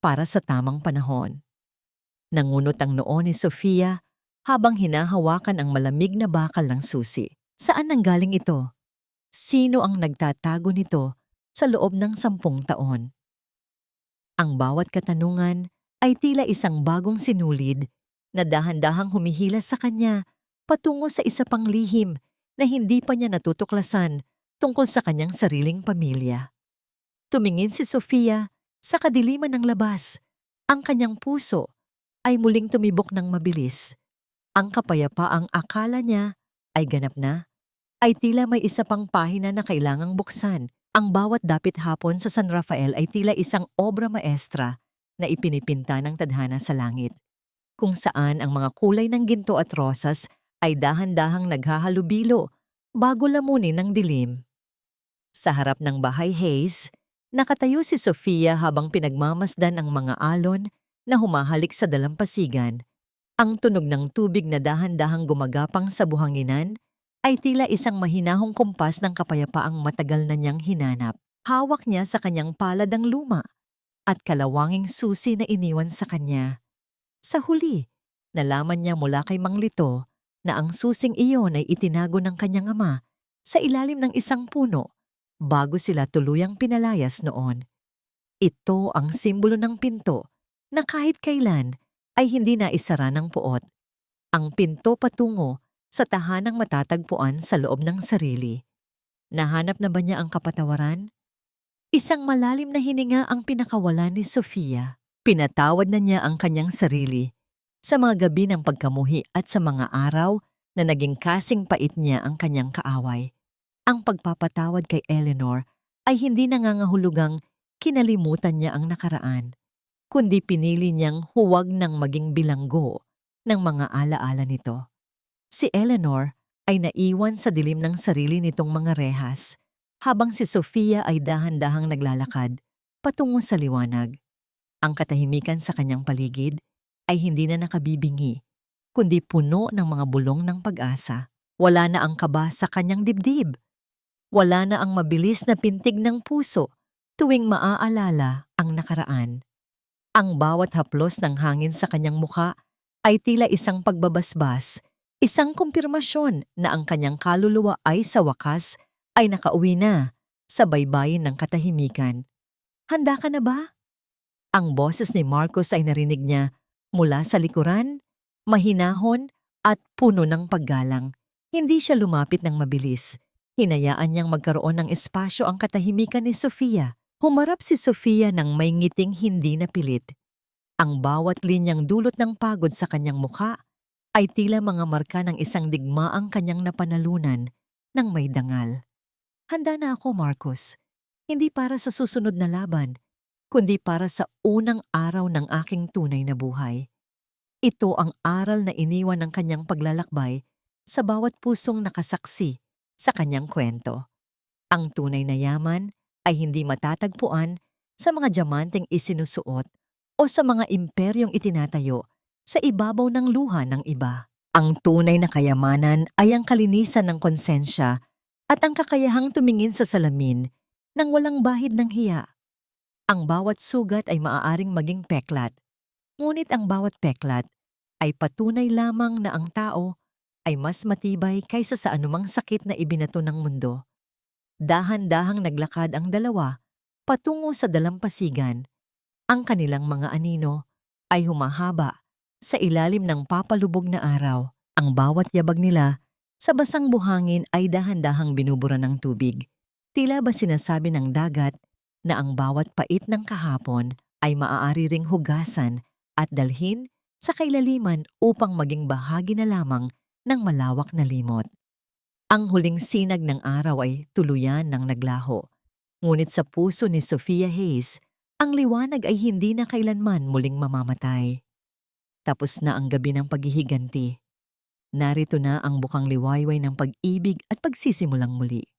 para sa tamang panahon. Nangunot ang noo ni Sofia habang hinahawakan ang malamig na bakal ng susi. Saan nanggaling ito? Sino ang nagtatago nito sa loob ng 10 taon? Ang bawat katanungan ay tila isang bagong sinulid na dahan-dahang humihila sa kanya patungo sa isa pang lihim na hindi pa niya natutuklasan tungkol sa kanyang sariling pamilya. Tumingin si Sofia sa kadiliman ng labas. Ang kanyang puso ay muling tumibok ng mabilis. Ang kapayapaang akala niya ay ganap na, ay tila may isa pang pahina na kailangang buksan. Ang bawat dapit hapon sa San Rafael ay tila isang obra maestra na ipinipinta ng tadhana sa langit, kung saan ang mga kulay ng ginto at rosas ay dahan-dahang naghahalubilo bago lamunin ng dilim. Sa harap ng bahay Hayes, nakatayo si Sofia habang pinagmamasdan ang mga alon na humahalik sa dalampasigan. Ang tunog ng tubig na dahan-dahang gumagapang sa buhanginan ay tila isang mahinahong kumpas ng kapayapaang matagal na niyang hinanap. Hawak niya sa kanyang palad ang luma at kalawanging susi na iniwan sa kanya. Sa huli, nalaman niya mula kay Mang Lito na ang susing iyon ay itinago ng kanyang ama sa ilalim ng isang puno bago sila tuluyang pinalayas noon. Ito ang simbolo ng pinto na kahit kailan ay hindi na isara ng puot. Ang pinto patungo sa tahanang matatagpuan sa loob ng sarili. Nahanap na ba niya ang kapatawaran? Isang malalim na hininga ang pinakawalan ni Sofia. Pinatawad na niya ang kanyang sarili sa mga gabi ng pagkamuhi at sa mga araw na naging kasing pait niya ang kanyang kaaway. Ang pagpapatawad kay Eleanor ay hindi nangangahulugang kinalimutan niya ang nakaraan, kundi pinili niyang huwag nang maging bilanggo ng mga alaala nito. Si Eleanor ay naiwan sa dilim ng sarili nitong mga rehas, habang si Sofia ay dahan-dahang naglalakad patungo sa liwanag. Ang katahimikan sa kanyang paligid ay hindi na nakabibingi, kundi puno ng mga bulong ng pag-asa. Wala na ang kaba sa kanyang dibdib. Wala na ang mabilis na pintig ng puso tuwing maaalala ang nakaraan. Ang bawat haplos ng hangin sa kanyang mukha ay tila isang pagbabasbas, isang kumpirmasyon na ang kanyang kaluluwa ay sa wakas ay nakauwi na sa baybayin ng katahimikan. Handa ka na ba? Ang boses ni Marcos ay narinig niya mula sa likuran, mahinahon at puno ng paggalang. Hindi siya lumapit ng mabilis. Hinayaan niyang magkaroon ng espasyo ang katahimikan ni Sofia. Humarap si Sofia ng may ngiting hindi napilit. Ang bawat linyang dulot ng pagod sa kanyang mukha ay tila mga marka ng isang digmaang kanyang napanalunan ng may dangal. Handa na ako, Marcos. Hindi para sa susunod na laban, kundi para sa unang araw ng aking tunay na buhay. Ito ang aral na iniwan ng kanyang paglalakbay sa bawat pusong nakasaksi sa kanyang kwento. Ang tunay na yaman ay hindi matatagpuan sa mga diamanteng isinusuot o sa mga imperyong itinatayo sa ibabaw ng luha ng iba. Ang tunay na kayamanan ay ang kalinisan ng konsensya at ang kakayahang tumingin sa salamin nang walang bahid ng hiya. Ang bawat sugat ay maaaring maging peklat, ngunit ang bawat peklat ay patunay lamang na ang tao ay mas matibay kaysa sa anumang sakit na ibinato ng mundo. Dahan-dahang naglakad ang dalawa patungo sa dalampasigan. Ang kanilang mga anino ay humahaba sa ilalim ng papalubog na araw. Ang bawat yabag nila sa basang buhangin ay dahan-dahang binubura ng tubig. Tila ba sinasabi ng dagat na ang bawat pait ng kahapon ay maaari ring hugasan at dalhin sa kailaliman upang maging bahagi na lamang ng malawak na limot. Ang huling sinag ng araw ay tuluyan ng naglaho. Ngunit sa puso ni Sofia Hayes, ang liwanag ay hindi na kailanman muling mamamatay. Tapos na ang gabi ng paghihiganti. Narito na ang bukang liwayway ng pag-ibig at pagsisimulang muli.